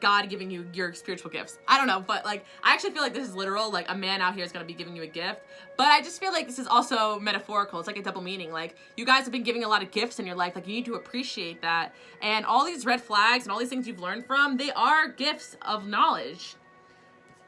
S1: God giving you your spiritual gifts. I don't know, but like I actually feel like this is literal. Like a man out here is gonna be giving you a gift, but I just feel like this is also metaphorical. It's like a double meaning. Like you guys have been giving a lot of gifts in your life. Like you need to appreciate that. And all these red flags and all these things you've learned from, they are gifts of knowledge.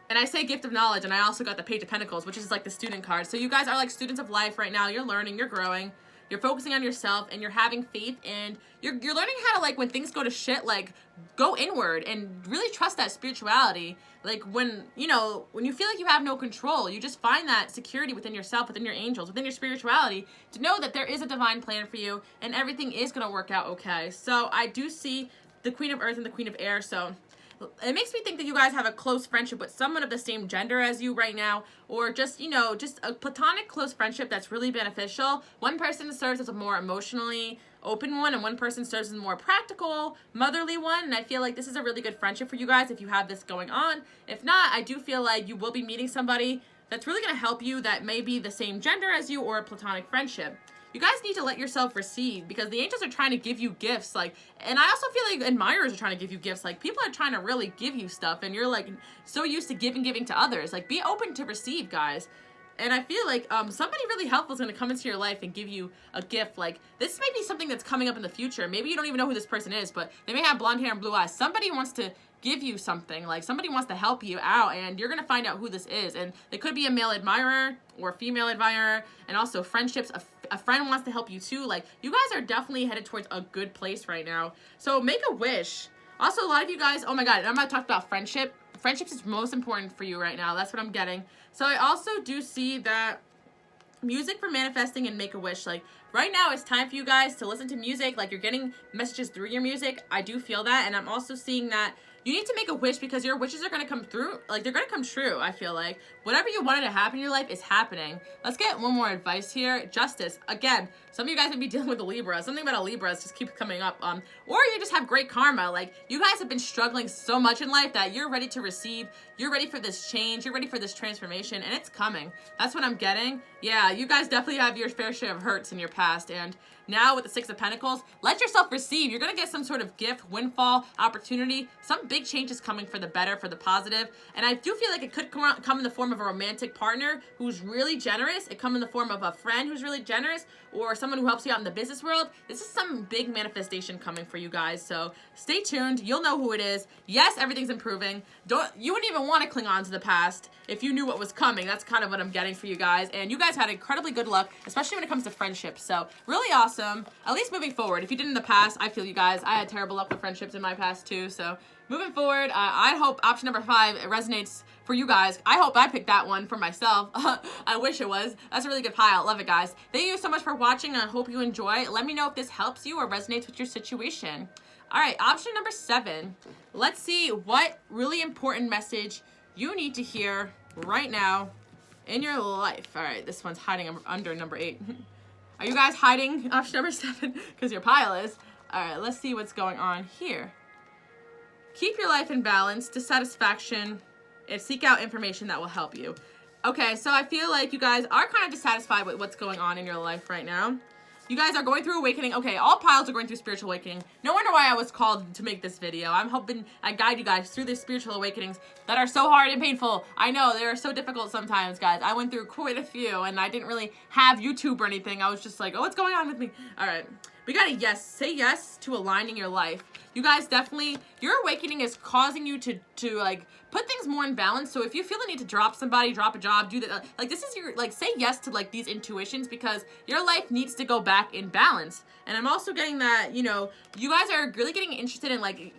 S1: And I say gift of knowledge, and I also got the Page of Pentacles, which is like the student card. So you guys are like students of life right now. You're learning, you're growing. You're focusing on yourself and you're having faith, and you're learning how to, like, when things go to shit, like, go inward and really trust that spirituality. Like when you feel like you have no control, you just find that security within yourself, within your angels, within your spirituality, to know that there is a divine plan for you and everything is going to work out okay. So I do see the Queen of Earth and the Queen of Air. So it makes me think that you guys have a close friendship with someone of the same gender as you right now, or just, just a platonic close friendship that's really beneficial. One person serves as a more emotionally open one, and one person serves as a more practical, motherly one. And I feel like this is a really good friendship for you guys if you have this going on. If not, I do feel like you will be meeting somebody that's really going to help you that may be the same gender as you or a platonic friendship. You guys need to let yourself receive because the angels are trying to give you gifts. Like, and I also feel like admirers are trying to give you gifts. Like, people are trying to really give you stuff, and you're like so used to giving to others. Like, be open to receive, guys. And I feel like somebody really helpful is going to come into your life and give you a gift. Like, this may be something that's coming up in the future. Maybe you don't even know who this person is, but they may have blonde hair and blue eyes. Somebody wants to give you something. Like, somebody wants to help you out, and you're going to find out who this is. And it could be a male admirer or a female admirer, and also friendships. A friend wants to help you too. Like, you guys are definitely headed towards a good place right now. So make a wish. Also, a lot of you guys, oh my God, I'm going to talk about friendship. Friendships is most important for you right now. That's what I'm getting. So I also do see that music for manifesting and make a wish. Like, right now it's time for you guys to listen to music. Like, you're getting messages through your music. I do feel that. And I'm also seeing that you need to make a wish because your wishes are going to come through. Like, they're going to come true, I feel like. Whatever you wanted to happen in your life is happening. Let's get one more advice here. Justice. Again, some of you guys may be dealing with a Libra. Something about a Libra just keeps coming up. Or you just have great karma. Like, you guys have been struggling so much in life that you're ready to receive. You're ready for this change. You're ready for this transformation. And it's coming. That's what I'm getting. Yeah, you guys definitely have your fair share of hurts in your past. And Now with the Six of Pentacles, let yourself receive. You're going to get some sort of gift, windfall, opportunity, some big changes coming for the better, for the positive. And I do feel like it could come in the form of a romantic partner who's really generous. It come in the form of a friend who's really generous, or someone who helps you out in the business world. This is some big manifestation coming for you guys. So stay tuned. You'll know who it is. Yes, everything's improving. You wouldn't even want to cling on to the past if you knew what was coming. That's kind of what I'm getting for you guys. And you guys had incredibly good luck, especially when it comes to friendships. So really awesome, at least moving forward. If you did in the past, I feel you guys. I had terrible luck with friendships in my past too. So moving forward, I hope option number 5 resonates for you guys. I hope I picked that one for myself. I wish it was. That's a really good pile. Love it, guys. Thank you so much for watching. I hope you enjoy. Let me know if this helps you or resonates with your situation. All right, option number 7. Let's see what really important message you need to hear right now in your life. All right, this one's hiding under number 8. Are you guys hiding option number 7? Because your pile is. All right, let's see what's going on here. Keep your life in balance, dissatisfaction, and seek out information that will help you. Okay, so I feel like you guys are kind of dissatisfied with what's going on in your life right now. You guys are going through awakening. Okay, all piles are going through spiritual awakening. No wonder why I was called to make this video. I'm hoping I guide you guys through these spiritual awakenings that are so hard and painful. I know, they're so difficult sometimes, guys. I went through quite a few, and I didn't really have YouTube or anything. I was just like, oh, what's going on with me? All right. We got a yes. Say yes to aligning your life. You guys definitely, your awakening is causing you to like put things more in balance. So if you feel the need to drop somebody, drop a job, do that, like this is your, like say yes to like these intuitions because your life needs to go back in balance. And I'm also getting that, you know, you guys are really getting interested in like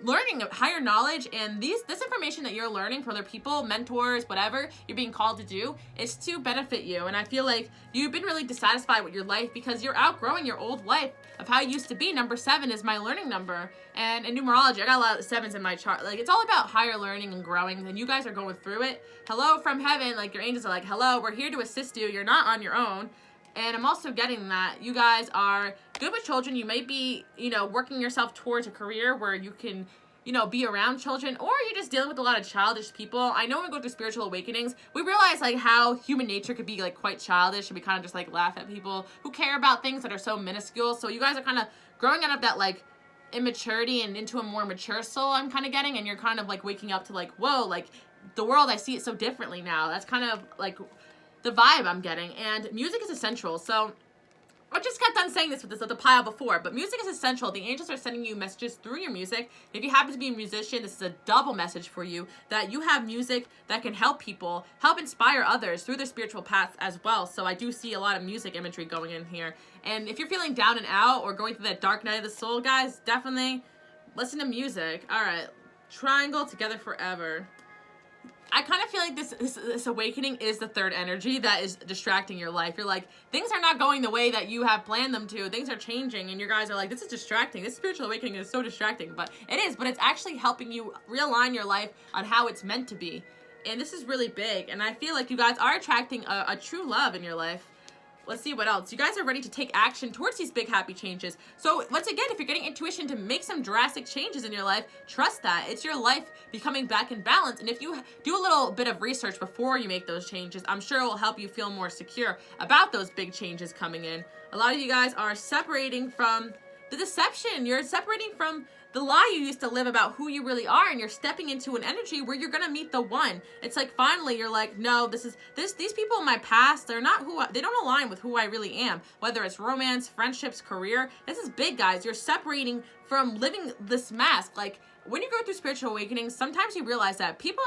S1: learning higher knowledge, and this information that you're learning from other people, mentors, whatever you're being called to do, is to benefit you. And I feel like you've been really dissatisfied with your life because you're outgrowing your old life of how it used to be. Number 7 is my learning number, and in numerology I got a lot of 7s in my chart. Like it's all about higher learning and growing, and you guys are going through it. Hello from heaven, like your angels are like, hello, we're here to assist you. You're not on your own. And I'm also getting that you guys are good with children. You may be, you know, working yourself towards a career where you can, you know, be around children, or you're just dealing with a lot of childish people. I know when we go through spiritual awakenings, we realize like how human nature could be like quite childish, and we kind of just like laugh at people who care about things that are so minuscule. So you guys are kind of growing out of that like immaturity and into a more mature soul, I'm kind of getting, and you're kind of like waking up to like, whoa, like the world, I see it so differently now. That's kind of like the vibe I'm getting. And music is essential. So I just got done saying this with the pile before, but music is essential. The angels are sending you messages through your music. If you happen to be a musician, this is a double message for you, that you have music that can help people, help inspire others through their spiritual paths as well. So I do see a lot of music imagery going in here. And if you're feeling down and out or going through that dark night of the soul, guys, definitely listen to music. All right, Triangle, Together Forever. I kind of feel like this awakening is the third energy that is distracting your life. You're like, things are not going the way that you have planned them to. Things are changing, and you guys are like, this is distracting. This spiritual awakening is so distracting. But it is, but it's actually helping you realign your life on how it's meant to be. And this is really big, and I feel like you guys are attracting a true love in your life. Let's see what else. You guys are ready to take action towards these big happy changes. So once again, if you're getting intuition to make some drastic changes in your life, trust that. It's your life becoming back in balance. And if you do a little bit of research before you make those changes, I'm sure it will help you feel more secure about those big changes coming in. A lot of you guys are separating from the deception. You're separating from the lie you used to live about who you really are, and you're stepping into an energy where you're gonna meet the one. It's like finally you're like, no, these people in my past, they don't align with who I really am. Whether it's romance, friendships, career, this is big, guys. You're separating from living this mask. Like when you go through spiritual awakenings, sometimes you realize that people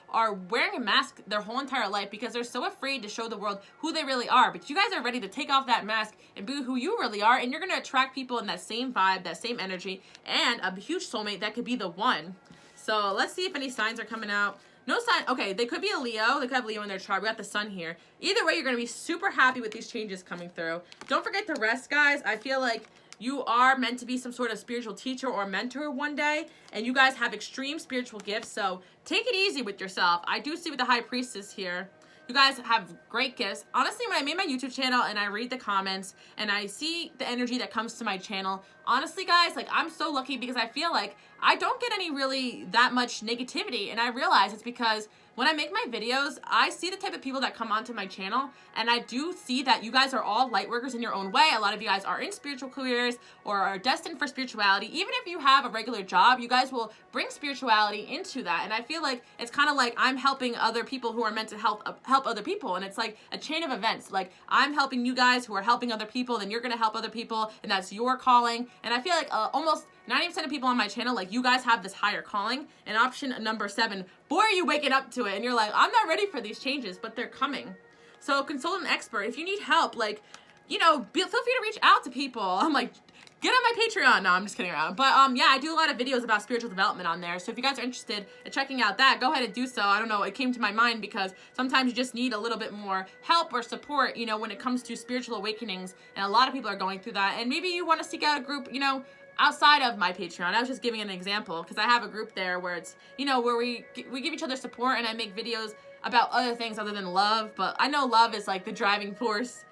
S1: are wearing a mask their whole entire life because they're so afraid to show the world who they really are. But you guys are ready to take off that mask and be who you really are, and you're going to attract people in that same vibe, that same energy, and a huge soulmate that could be the one. So let's see if any signs are coming out. No sign. Okay, they could be a Leo. They could have Leo in their chart. We got the sun here. Either way, you're going to be super happy with these changes coming through. Don't forget to rest, guys. I feel like you are meant to be some sort of spiritual teacher or mentor one day, and you guys have extreme spiritual gifts, so take it easy with yourself. I do see with the High Priestess here, you guys have great gifts. Honestly, when I made my YouTube channel and I read the comments and I see the energy that comes to my channel, honestly, guys, like I'm so lucky because I feel like I don't get any really that much negativity, and I realize it's because when I make my videos, I see the type of people that come onto my channel, and I do see that you guys are all light workers in your own way. A lot of you guys are in spiritual careers or are destined for spirituality. Even if you have a regular job, you guys will bring spirituality into that. And I feel like it's kind of like I'm helping other people who are meant to help other people. And it's like a chain of events. Like I'm helping you guys who are helping other people, then you're going to help other people, and that's your calling. And I feel like almost 90% of people on my channel, like you guys have this higher calling. And option number 7, boy, are you waking up to it. And you're like, I'm not ready for these changes, but they're coming. So consult an expert. If you need help, like, you know, feel free to reach out to people. I'm like, get on my Patreon. No, I'm just kidding around. But yeah, I do a lot of videos about spiritual development on there. So if you guys are interested in checking out that, go ahead and do so. I don't know, it came to my mind because sometimes you just need a little bit more help or support, you know, when it comes to spiritual awakenings. And a lot of people are going through that. And maybe you want to seek out a group, you know, outside of my Patreon. I was just giving an example because I have a group there where it's, you know, where we give each other support, and I make videos about other things other than love. But I know love is like the driving force,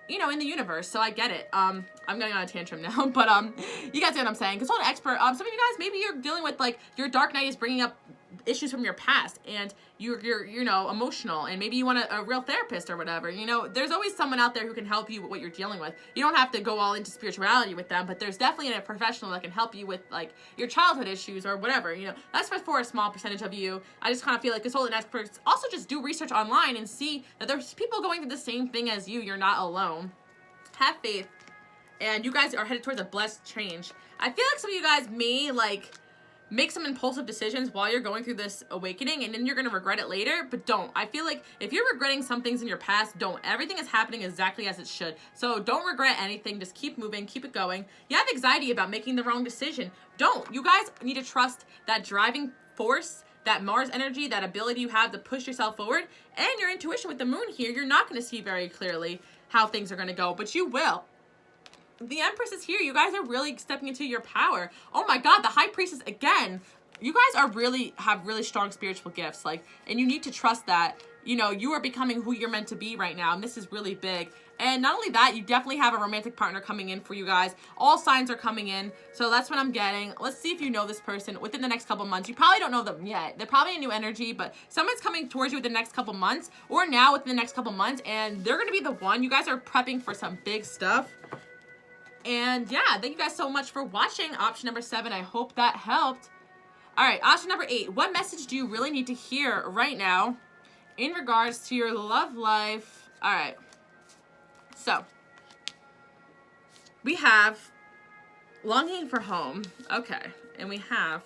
S1: you know, in the universe. So I get it. I'm going on a tantrum now, but you guys get what I'm saying. Consult an expert. Some of you guys, maybe you're dealing with like your dark night is bringing up issues from your past, and you're you know, emotional, and maybe you want a real therapist or whatever. You know, there's always someone out there who can help you with what you're dealing with. You don't have to go all into spirituality with them, but there's definitely a professional that can help you with like your childhood issues or whatever. You know, that's for a small percentage of you. I just kind of feel like consult an expert. Also, just do research online and see that there's people going through the same thing as you. You're not alone. Have faith, and you guys are headed towards a blessed change. I feel like some of you guys may like make some impulsive decisions while you're going through this awakening, and then you're going to regret it later, but don't. I feel like if you're regretting some things in your past, don't. Everything is happening exactly as it should. So don't regret anything. Just keep moving, keep it going. You have anxiety about making the wrong decision. Don't. You guys need to trust that driving force, that Mars energy, that ability you have to push yourself forward, and your intuition with the moon here. You're not going to see very clearly how things are going to go, but you will. The Empress is here. You guys are really stepping into your power. Oh my God, the High Priestess again. You guys have really strong spiritual gifts, like, and you need to trust that, you know, you are becoming who you're meant to be right now, and this is really big. And not only that, you definitely have a romantic partner coming in for you guys. All signs are coming in, so that's what I'm getting. Let's see if you know this person within the next couple months. You probably don't know them yet. They're probably a new energy, but someone's coming towards you within the next couple months, or now within the next couple months, and they're gonna be the one. You guys are prepping for some big stuff. And yeah, thank you guys so much for watching option number 7. I hope that helped. All right, option number 8. What message do you really need to hear right now in regards to your love life? All right. So, we have longing for home. Okay. And we have,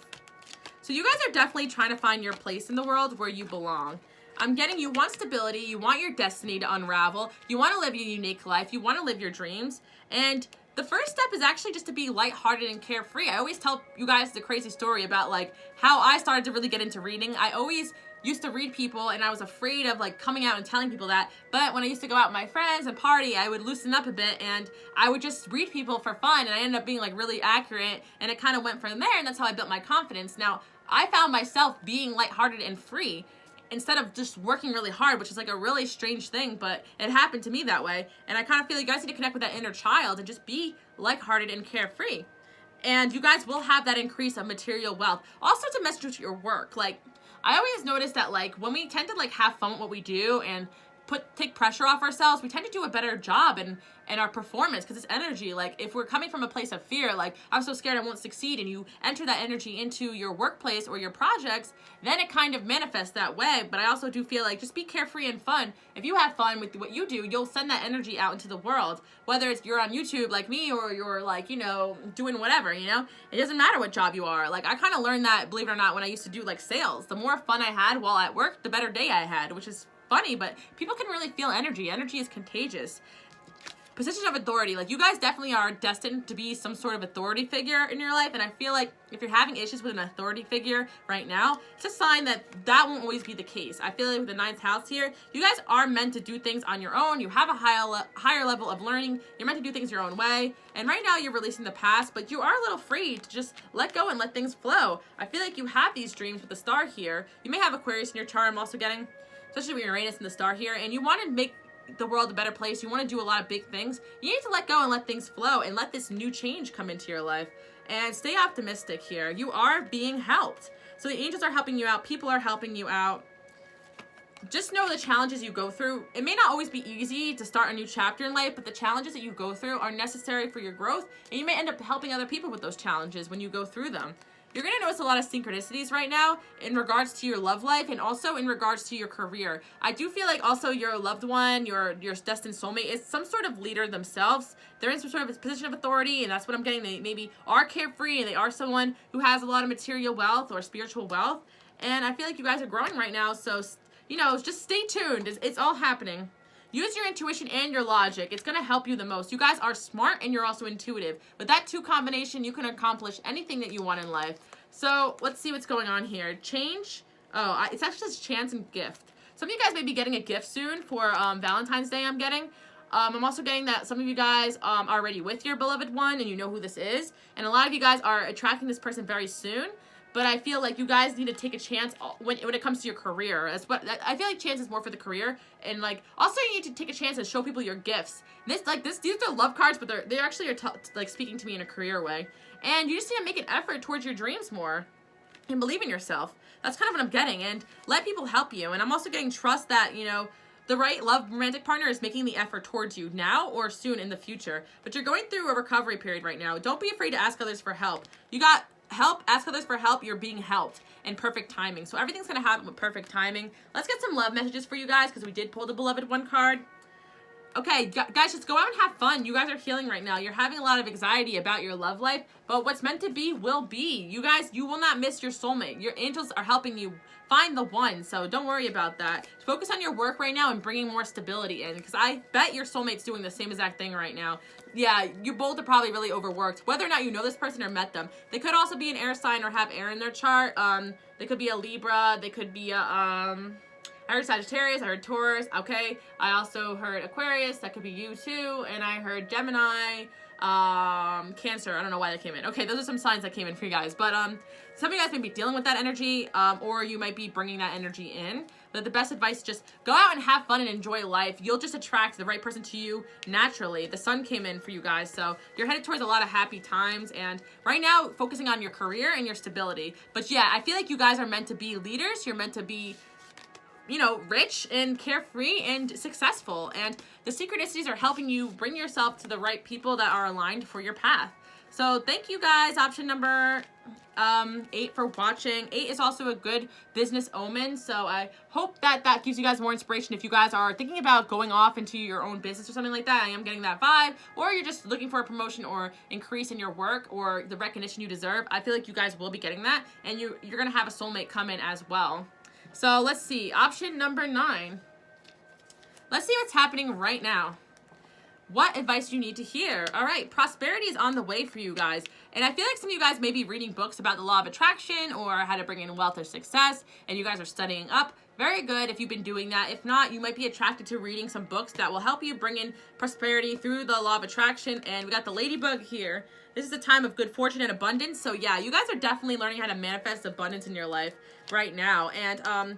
S1: so you guys are definitely trying to find your place in the world where you belong. I'm getting you want stability. You want your destiny to unravel. You want to live your unique life. You want to live your dreams. And the first step is actually just to be lighthearted and carefree. I always tell you guys the crazy story about like how I started to really get into reading. I always used to read people, and I was afraid of like coming out and telling people that. But when I used to go out with my friends and party, I would loosen up a bit, and I would just read people for fun, and I ended up being like really accurate, and it kind of went from there, and that's how I built my confidence. Now, I found myself being lighthearted and free instead of just working really hard, which is like a really strange thing, but it happened to me that way. And I kind of feel you guys need to connect with that inner child and just be lighthearted and carefree. And you guys will have that increase of material wealth. Also, to message with your work. Like, I always notice that like when we tend to like have fun with what we do and take pressure off ourselves, we tend to do a better job in our performance, because it's energy. Like if we're coming from a place of fear, like I'm so scared I won't succeed, and you enter that energy into your workplace or your projects, then it kind of manifests that way. But I also do feel like just be carefree and fun. If you have fun with what you do, you'll send that energy out into the world, whether it's you're on YouTube like me or you're like, you know, doing whatever, you know, it doesn't matter what job you are. Like I kind of learned that, believe it or not, when I used to do like sales. The more fun I had while at work, the better day I had, which is funny, but people can really feel energy. Energy is contagious. Position of authority. Like you guys definitely are destined to be some sort of authority figure in your life, and I feel like if you're having issues with an authority figure right now, it's a sign that that won't always be the case. I feel like with the 9th house here, you guys are meant to do things on your own. You have a higher level of learning. You're meant to do things your own way, and right now you're releasing the past, but you are a little free to just let go and let things flow. I feel like you have these dreams with the star here. You may have Aquarius in your chart. I'm also getting, especially with Uranus and the star here, and you want to make the world a better place. You want to do a lot of big things. You need to let go and let things flow and let this new change come into your life, and stay optimistic here. You are being helped. So the angels are helping you out. People are helping you out. just know the challenges you go through. It may not always be easy to start a new chapter in life, but the challenges that you go through are necessary for your growth, and you may end up helping other people with those challenges when you go through them. You're going to notice a lot of synchronicities right now in regards to your love life and also in regards to your career. I do feel like also your loved one, your destined soulmate is some sort of leader themselves. They're in some sort of position of authority, and that's what I'm getting. They maybe are carefree, and they are someone who has a lot of material wealth or spiritual wealth. And I feel like you guys are growing right now, so, you know, just stay tuned. It's all happening. Use your intuition and your logic. It's going to help you the most. You guys are smart and you're also intuitive. With that two combination, you can accomplish anything that you want in life. So let's see what's going on here. Change. Oh, it's actually just chance and gift. Some of you guys may be getting a gift soon for Valentine's Day, I'm getting. I'm also getting that some of you guys are already with your beloved one and you know who this is. And a lot of you guys are attracting this person very soon. But I feel like you guys need to take a chance when it comes to your career. I feel like chance is more for the career, and like also you need to take a chance and show people your gifts. These are love cards, but they actually are like speaking to me in a career way. And you just need to make an effort towards your dreams more, and believe in yourself. That's kind of what I'm getting, and let people help you. And I'm also getting trust that the right love romantic partner is making the effort towards you now or soon in the future. But you're going through a recovery period right now. Don't be afraid to ask others for help. You got help, ask others for help, you're being helped, and perfect timing. So everything's going to happen with perfect timing. Let's get some love messages for you guys because we did pull the beloved one card. Okay, guys, just go out and have fun. You guys are healing right now. You're having a lot of anxiety about your love life, but what's meant to be will be. You guys, you will not miss your soulmate. Your angels are helping you find the one, so don't worry about that. Focus on your work right now and bringing more stability in, because I bet your soulmate's doing the same exact thing right now. Yeah, you both are probably really overworked, whether or not you know this person or met them. They could also be an air sign or have air in their chart. They could be a Libra. They could be a, I heard Sagittarius, I heard Taurus, okay. I also heard Aquarius, that could be you too. And I heard Gemini, Cancer, I don't know why that came in. Okay, those are some signs that came in for you guys. But some of you guys may be dealing with that energy, or you might be bringing that energy in. But the best advice is just go out and have fun and enjoy life. You'll just attract the right person to you naturally. The sun came in for you guys, so you're headed towards a lot of happy times. And right now, focusing on your career and your stability. But yeah, I feel like you guys are meant to be leaders. You're meant to be rich and carefree and successful. And the synchronicities are helping you bring yourself to the right people that are aligned for your path. So thank you guys, option number 8 for watching. 8 is also a good business omen. So I hope that gives you guys more inspiration if you guys are thinking about going off into your own business or something like that. I am getting that vibe. Or you're just looking for a promotion or increase in your work or the recognition you deserve. I feel like you guys will be getting that. And you're going to have a soulmate come in as well. So let's see, option number 9. Let's see what's happening right now. What advice do you need to hear? All right, prosperity is on the way for you guys. And I feel like some of you guys may be reading books about the law of attraction or how to bring in wealth or success, and you guys are studying up. Very good if you've been doing that. If not, you might be attracted to reading some books that will help you bring in prosperity through the law of attraction. And we got the ladybug here. This is a time of good fortune and abundance. So yeah, you guys are definitely learning how to manifest abundance in your life right now. And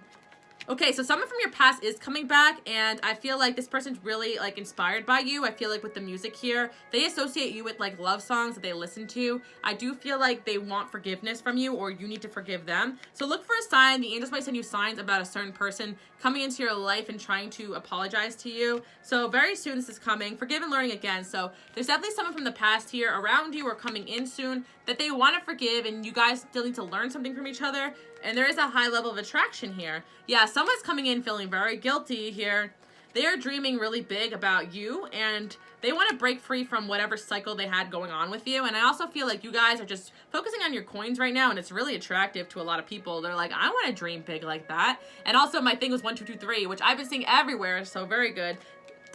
S1: okay, so someone from your past is coming back, and I feel like this person's really like inspired by you. I feel like with the music here, they associate you with like love songs that they listen to. I do feel like they want forgiveness from you, or you need to forgive them. So look for a sign. The angels might send you signs about a certain person coming into your life and trying to apologize to you. So very soon this is coming. Forgive and learning again. So there's definitely someone from the past here around you or coming in soon that they want to forgive, and you guys still need to learn something from each other. And there is a high level of attraction here. Yeah, someone's coming in feeling very guilty here. They are dreaming really big about you, and they want to break free from whatever cycle they had going on with you. And I also feel like you guys are just focusing on your coins right now, and it's really attractive to a lot of people. They're like, I want to dream big like that. And also my thing was 1, 2, 2, 3, which I've been seeing everywhere, so very good.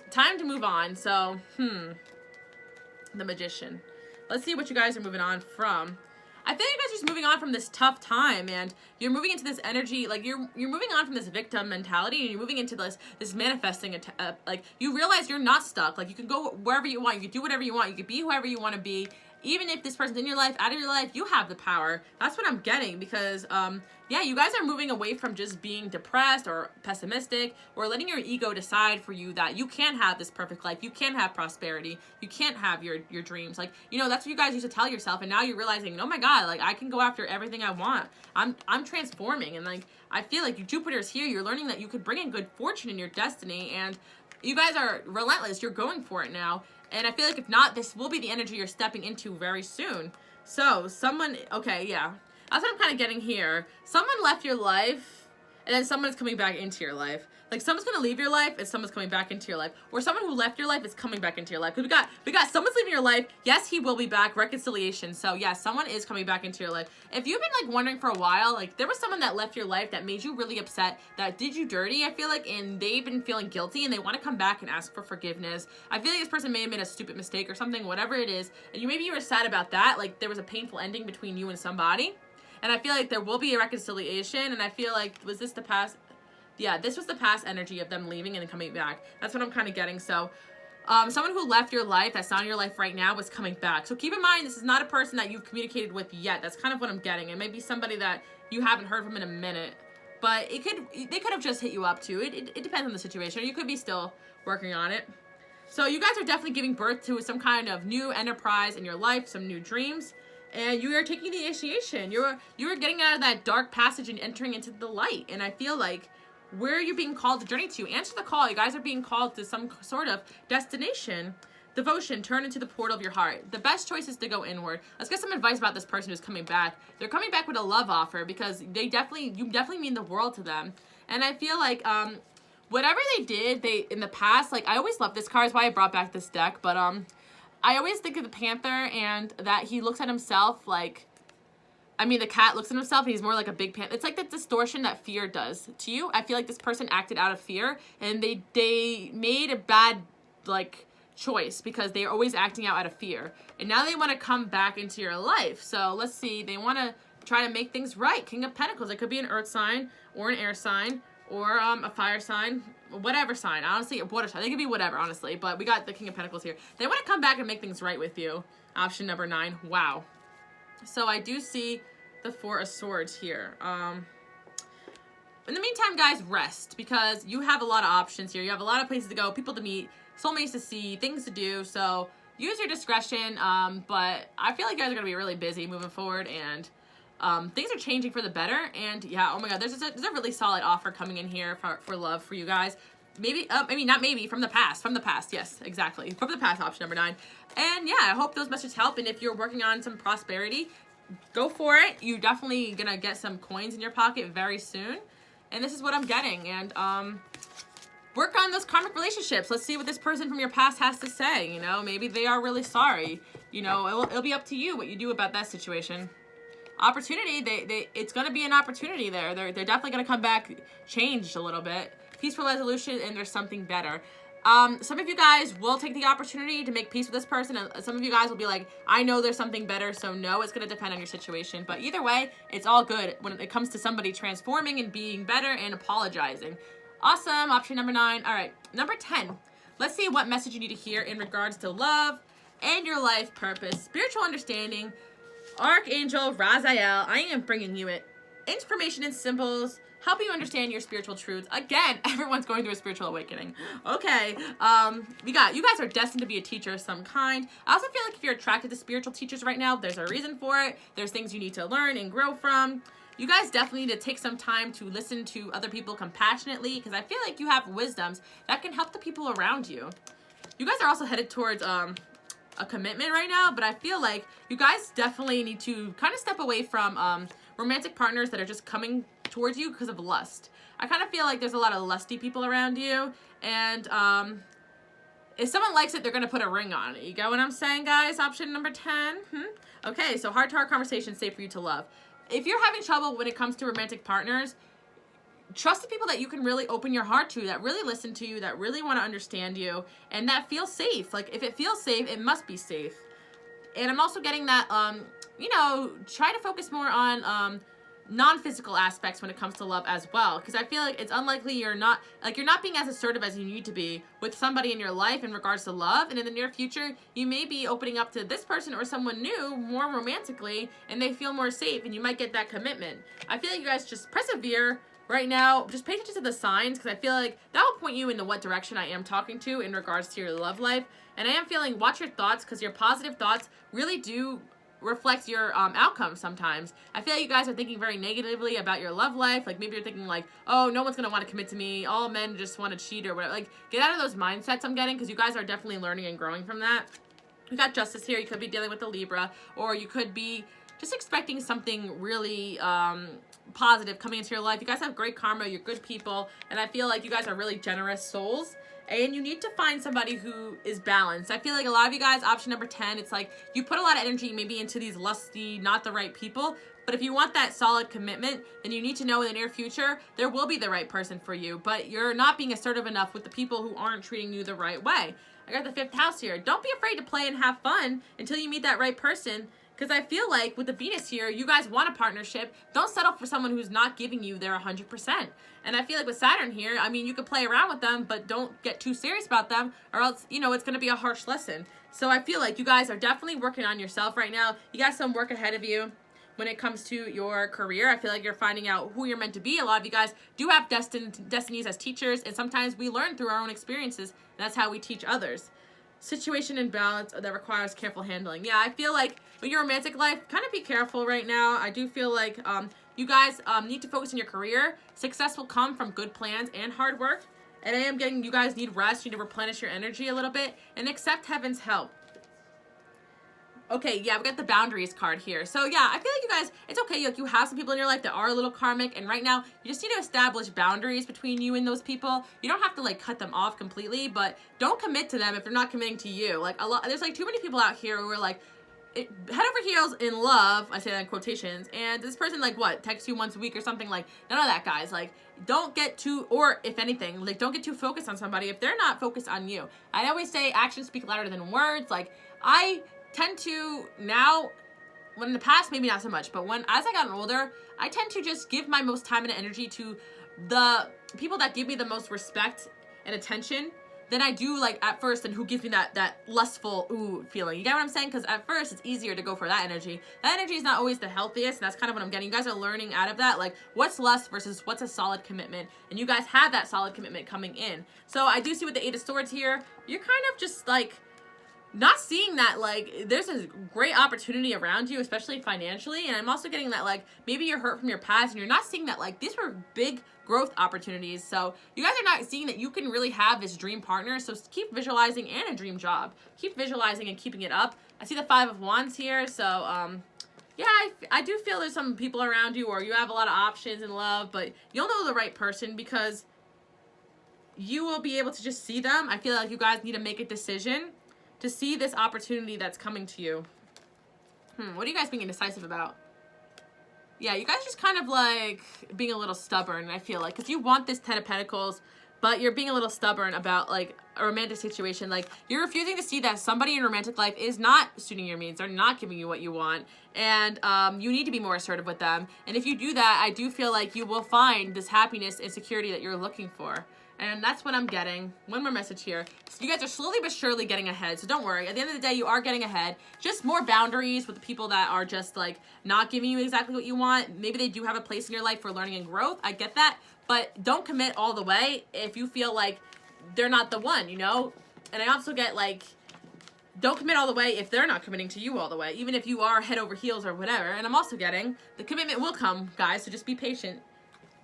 S1: Time to move on. So, the Magician. Let's see what you guys are moving on from. I feel like you guys are just moving on from this tough time, and you're moving into this energy, like you're moving on from this victim mentality, and you're moving into this manifesting, like you realize you're not stuck. Like you can go wherever you want, you can do whatever you want, you can be whoever you want to be, even if this person's in your life, out of your life, you have the power. That's what I'm getting, because yeah, you guys are moving away from just being depressed or pessimistic or letting your ego decide for you that you can have this perfect life, you can have prosperity, you can't have your dreams. Like, you know, that's what you guys used to tell yourself, and now you're realizing, oh my God, like, I can go after everything I want. I'm transforming, and like, I feel like Jupiter's here. You're learning that you could bring in good fortune in your destiny, and you guys are relentless. You're going for it now. And I feel like if not, this will be the energy you're stepping into very soon. So someone, okay, yeah. That's what I'm kind of getting here. Someone left your life, and then someone's coming back into your life. Like, someone's going to leave your life, and someone's coming back into your life. Or someone who left your life is coming back into your life. Because we got someone's leaving your life. Yes, he will be back. Reconciliation. So, yeah, someone is coming back into your life. If you've been, like, wondering for a while, like, there was someone that left your life that made you really upset, that did you dirty, I feel like, and they've been feeling guilty, and they want to come back and ask for forgiveness. I feel like this person may have made a stupid mistake or something, whatever it is, and maybe you were sad about that. Like, there was a painful ending between you and somebody. And I feel like there will be a reconciliation, and I feel like, was this the past? Yeah, this was the past energy of them leaving and then coming back. That's what I'm kind of getting. So, someone who left your life, that's not in your life right now, was coming back. So keep in mind, this is not a person that you've communicated with yet. That's kind of what I'm getting. It may be somebody that you haven't heard from in a minute. But they could have just hit you up too. It depends on the situation. You could be still working on it. So you guys are definitely giving birth to some kind of new enterprise in your life, some new dreams. And you are taking the initiation. You're getting out of that dark passage and entering into the light. And I feel like, where are you being called to journey to? Answer the call. You guys are being called to some sort of destination. Devotion, turn into the portal of your heart. The best choice is to go inward. Let's get some advice about this person who's coming back. They're coming back with a love offer because you definitely mean the world to them. And I feel like whatever they did in the past, like, I always love this card. That's why I brought back this deck. But I always think of the panther and that he looks at himself like, I mean, the cat looks at himself and he's more like a big panther. It's like the distortion that fear does to you. I feel like this person acted out of fear, and they made a bad, like, choice because they're always acting out of fear. And now they want to come back into your life. So let's see. They want to try to make things right. King of Pentacles. It could be an earth sign or an air sign or a fire sign. Whatever sign. Honestly, water sign. They could be whatever, honestly. But we got the King of Pentacles here. They want to come back and make things right with you. Option number 9. Wow. So I do see the Four of Swords here. In the meantime, guys, rest, because you have a lot of options here. You have a lot of places to go, people to meet, soulmates to see, things to do. So use your discretion. But I feel like you guys are going to be really busy moving forward, and things are changing for the better. And yeah, oh my God, there's a really solid offer coming in here for love for you guys. Maybe, from the past. Yes, exactly. From the past, option number 9. And yeah, I hope those messages help. And if you're working on some prosperity, go for it. You're definitely gonna get some coins in your pocket very soon. And this is what I'm getting. And work on those karmic relationships. Let's see what this person from your past has to say. You know, maybe they are really sorry. You know, it'll be up to you what you do about that situation. Opportunity, it's gonna be an opportunity there. They're definitely gonna come back changed a little bit. Peaceful resolution, and there's something better. Some of you guys will take the opportunity to make peace with this person, and some of you guys will be like, I know there's something better, so no, it's going to depend on your situation. But either way, it's all good when it comes to somebody transforming and being better and apologizing. Awesome. Option number 9. All right, number 10. Let's see what message you need to hear in regards to love and your life purpose. Spiritual understanding. Archangel Raziel, I am bringing you it. Information and symbols. Help you understand your spiritual truths. Again, everyone's going through a spiritual awakening. Okay, you guys are destined to be a teacher of some kind. I also feel like if you're attracted to spiritual teachers right now, there's a reason for it. There's things you need to learn and grow from. You guys definitely need to take some time to listen to other people compassionately, because I feel like you have wisdoms that can help the people around you. You guys are also headed towards a commitment right now, but I feel like you guys definitely need to kind of step away from romantic partners that are just coming towards you because of lust. I kind of feel like there's a lot of lusty people around you, and if someone likes it, they're going to put a ring on it. You get what I'm saying, guys? Option number 10. Okay, so heart-to-heart conversation, safe for you to love. If you're having trouble when it comes to romantic partners, trust the people that you can really open your heart to, that really listen to you, that really want to understand you, and that feel safe. Like, if it feels safe, it must be safe. And I'm also getting that, you know, try to focus more on non-physical aspects when it comes to love as well, because I feel like it's unlikely you're not being as assertive as you need to be with somebody in your life in regards to love, and in the near future you may be opening up to this person or someone new more romantically, and they feel more safe, and you might get that commitment. I feel like you guys just persevere right now. Just pay attention to the signs, because I feel like that will point you into what direction I am talking to in regards to your love life. And I am feeling, watch your thoughts, because your positive thoughts really do reflects your outcome sometimes. I feel like you guys are thinking very negatively about your love life. Like maybe you're thinking like, oh, no one's gonna want to commit to me. All men just want to cheat or whatever. Like get out of those mindsets I'm getting, because you guys are definitely learning and growing from that. We got Justice here. You could be dealing with a Libra, or you could be just expecting something really positive coming into your life. You guys have great karma. You're good people. And I feel like you guys are really generous souls. And you need to find somebody who is balanced. I feel like a lot of you guys, option number 10, it's like you put a lot of energy maybe into these lusty, not the right people. But if you want that solid commitment, then you need to know in the near future, there will be the right person for you. But you're not being assertive enough with the people who aren't treating you the right way. I got the 5th house here. Don't be afraid to play and have fun until you meet that right person. Because I feel like with the Venus here, you guys want a partnership. Don't settle for someone who's not giving you their 100%. And I feel like with Saturn here, I mean, you could play around with them, but don't get too serious about them, or else, you know, it's going to be a harsh lesson. So I feel like you guys are definitely working on yourself right now. You got some work ahead of you when it comes to your career. I feel like you're finding out who you're meant to be. A lot of you guys do have destinies as teachers, and sometimes we learn through our own experiences, and that's how we teach others. Situation and balance that requires careful handling. Yeah, I feel like with your romantic life, kind of be careful right now. I do feel like you guys need to focus on your career. Success will come from good plans and hard work. And I am getting you guys need rest. You need to replenish your energy a little bit and accept heaven's help. Okay, yeah, we got the boundaries card here. So yeah, I feel like you guys, it's okay. Like you have some people in your life that are a little karmic, and right now you just need to establish boundaries between you and those people. You don't have to like cut them off completely, but don't commit to them if they're not committing to you. Like there's like too many people out here who are like head over heels in love. I say that in quotations. And this person like what texts you once a week or something. Like none of that, guys. Like don't get too, or if anything, like don't get too focused on somebody if they're not focused on you. I always say actions speak louder than words. Like I tend to now, when in the past maybe not so much, but as I gotten older, I tend to just give my most time and energy to the people that give me the most respect and attention than I do like at first, and who gives me that lustful ooh feeling. You get what I'm saying? Because at first it's easier to go for that energy. That energy is not always the healthiest, and that's kind of what I'm getting. You guys are learning out of that, like what's lust versus what's a solid commitment, and you guys have that solid commitment coming in. So I do see with the 8 of Swords here, you're kind of just like not seeing that like there's a great opportunity around you, especially financially. And I'm also getting that like maybe you're hurt from your past and you're not seeing that like these were big growth opportunities. So you guys are not seeing that you can really have this dream partner. So keep visualizing, and a dream job. Keep visualizing and keeping it up. I see the 5 of Wands here. So yeah, I do feel there's some people around you, or you have a lot of options in love, but you'll know the right person because you will be able to just see them. I feel like you guys need to make a decision to see this opportunity that's coming to you. What are you guys being indecisive about? Yeah, you guys just kind of like being a little stubborn, I feel like, because you want this 10 of Pentacles, but you're being a little stubborn about like a romantic situation. Like you're refusing to see that somebody in romantic life is not suiting your needs. They're not giving you what you want. And you need to be more assertive with them. And if you do that, I do feel like you will find this happiness and security that you're looking for. And that's what I'm getting. One more message here. So you guys are slowly but surely getting ahead. So don't worry. At the end of the day, you are getting ahead. Just more boundaries with the people that are just like not giving you exactly what you want. Maybe they do have a place in your life for learning and growth. I get that. But don't commit all the way if you feel like they're not the one, you know? And I also get like, don't commit all the way if they're not committing to you all the way. Even if you are head over heels or whatever. And I'm also getting the commitment will come, guys. So just be patient.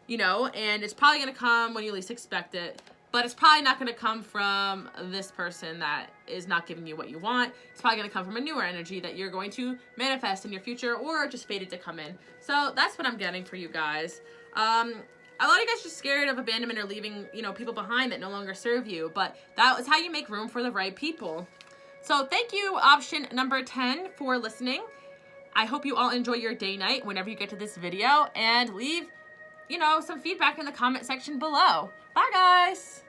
S1: You know, and it's probably going to come when you least expect it, but it's probably not going to come from this person that is not giving you what you want. It's probably going to come from a newer energy that you're going to manifest in your future, or just fated to come in. So that's what I'm getting for you guys. A lot of you guys are scared of abandonment or leaving, you know, people behind that no longer serve you, but that is how you make room for the right people. So thank you, option number 10, for listening. I hope you all enjoy your day night whenever you get to this video, and leave, you know, some feedback in the comment section below. Bye, guys.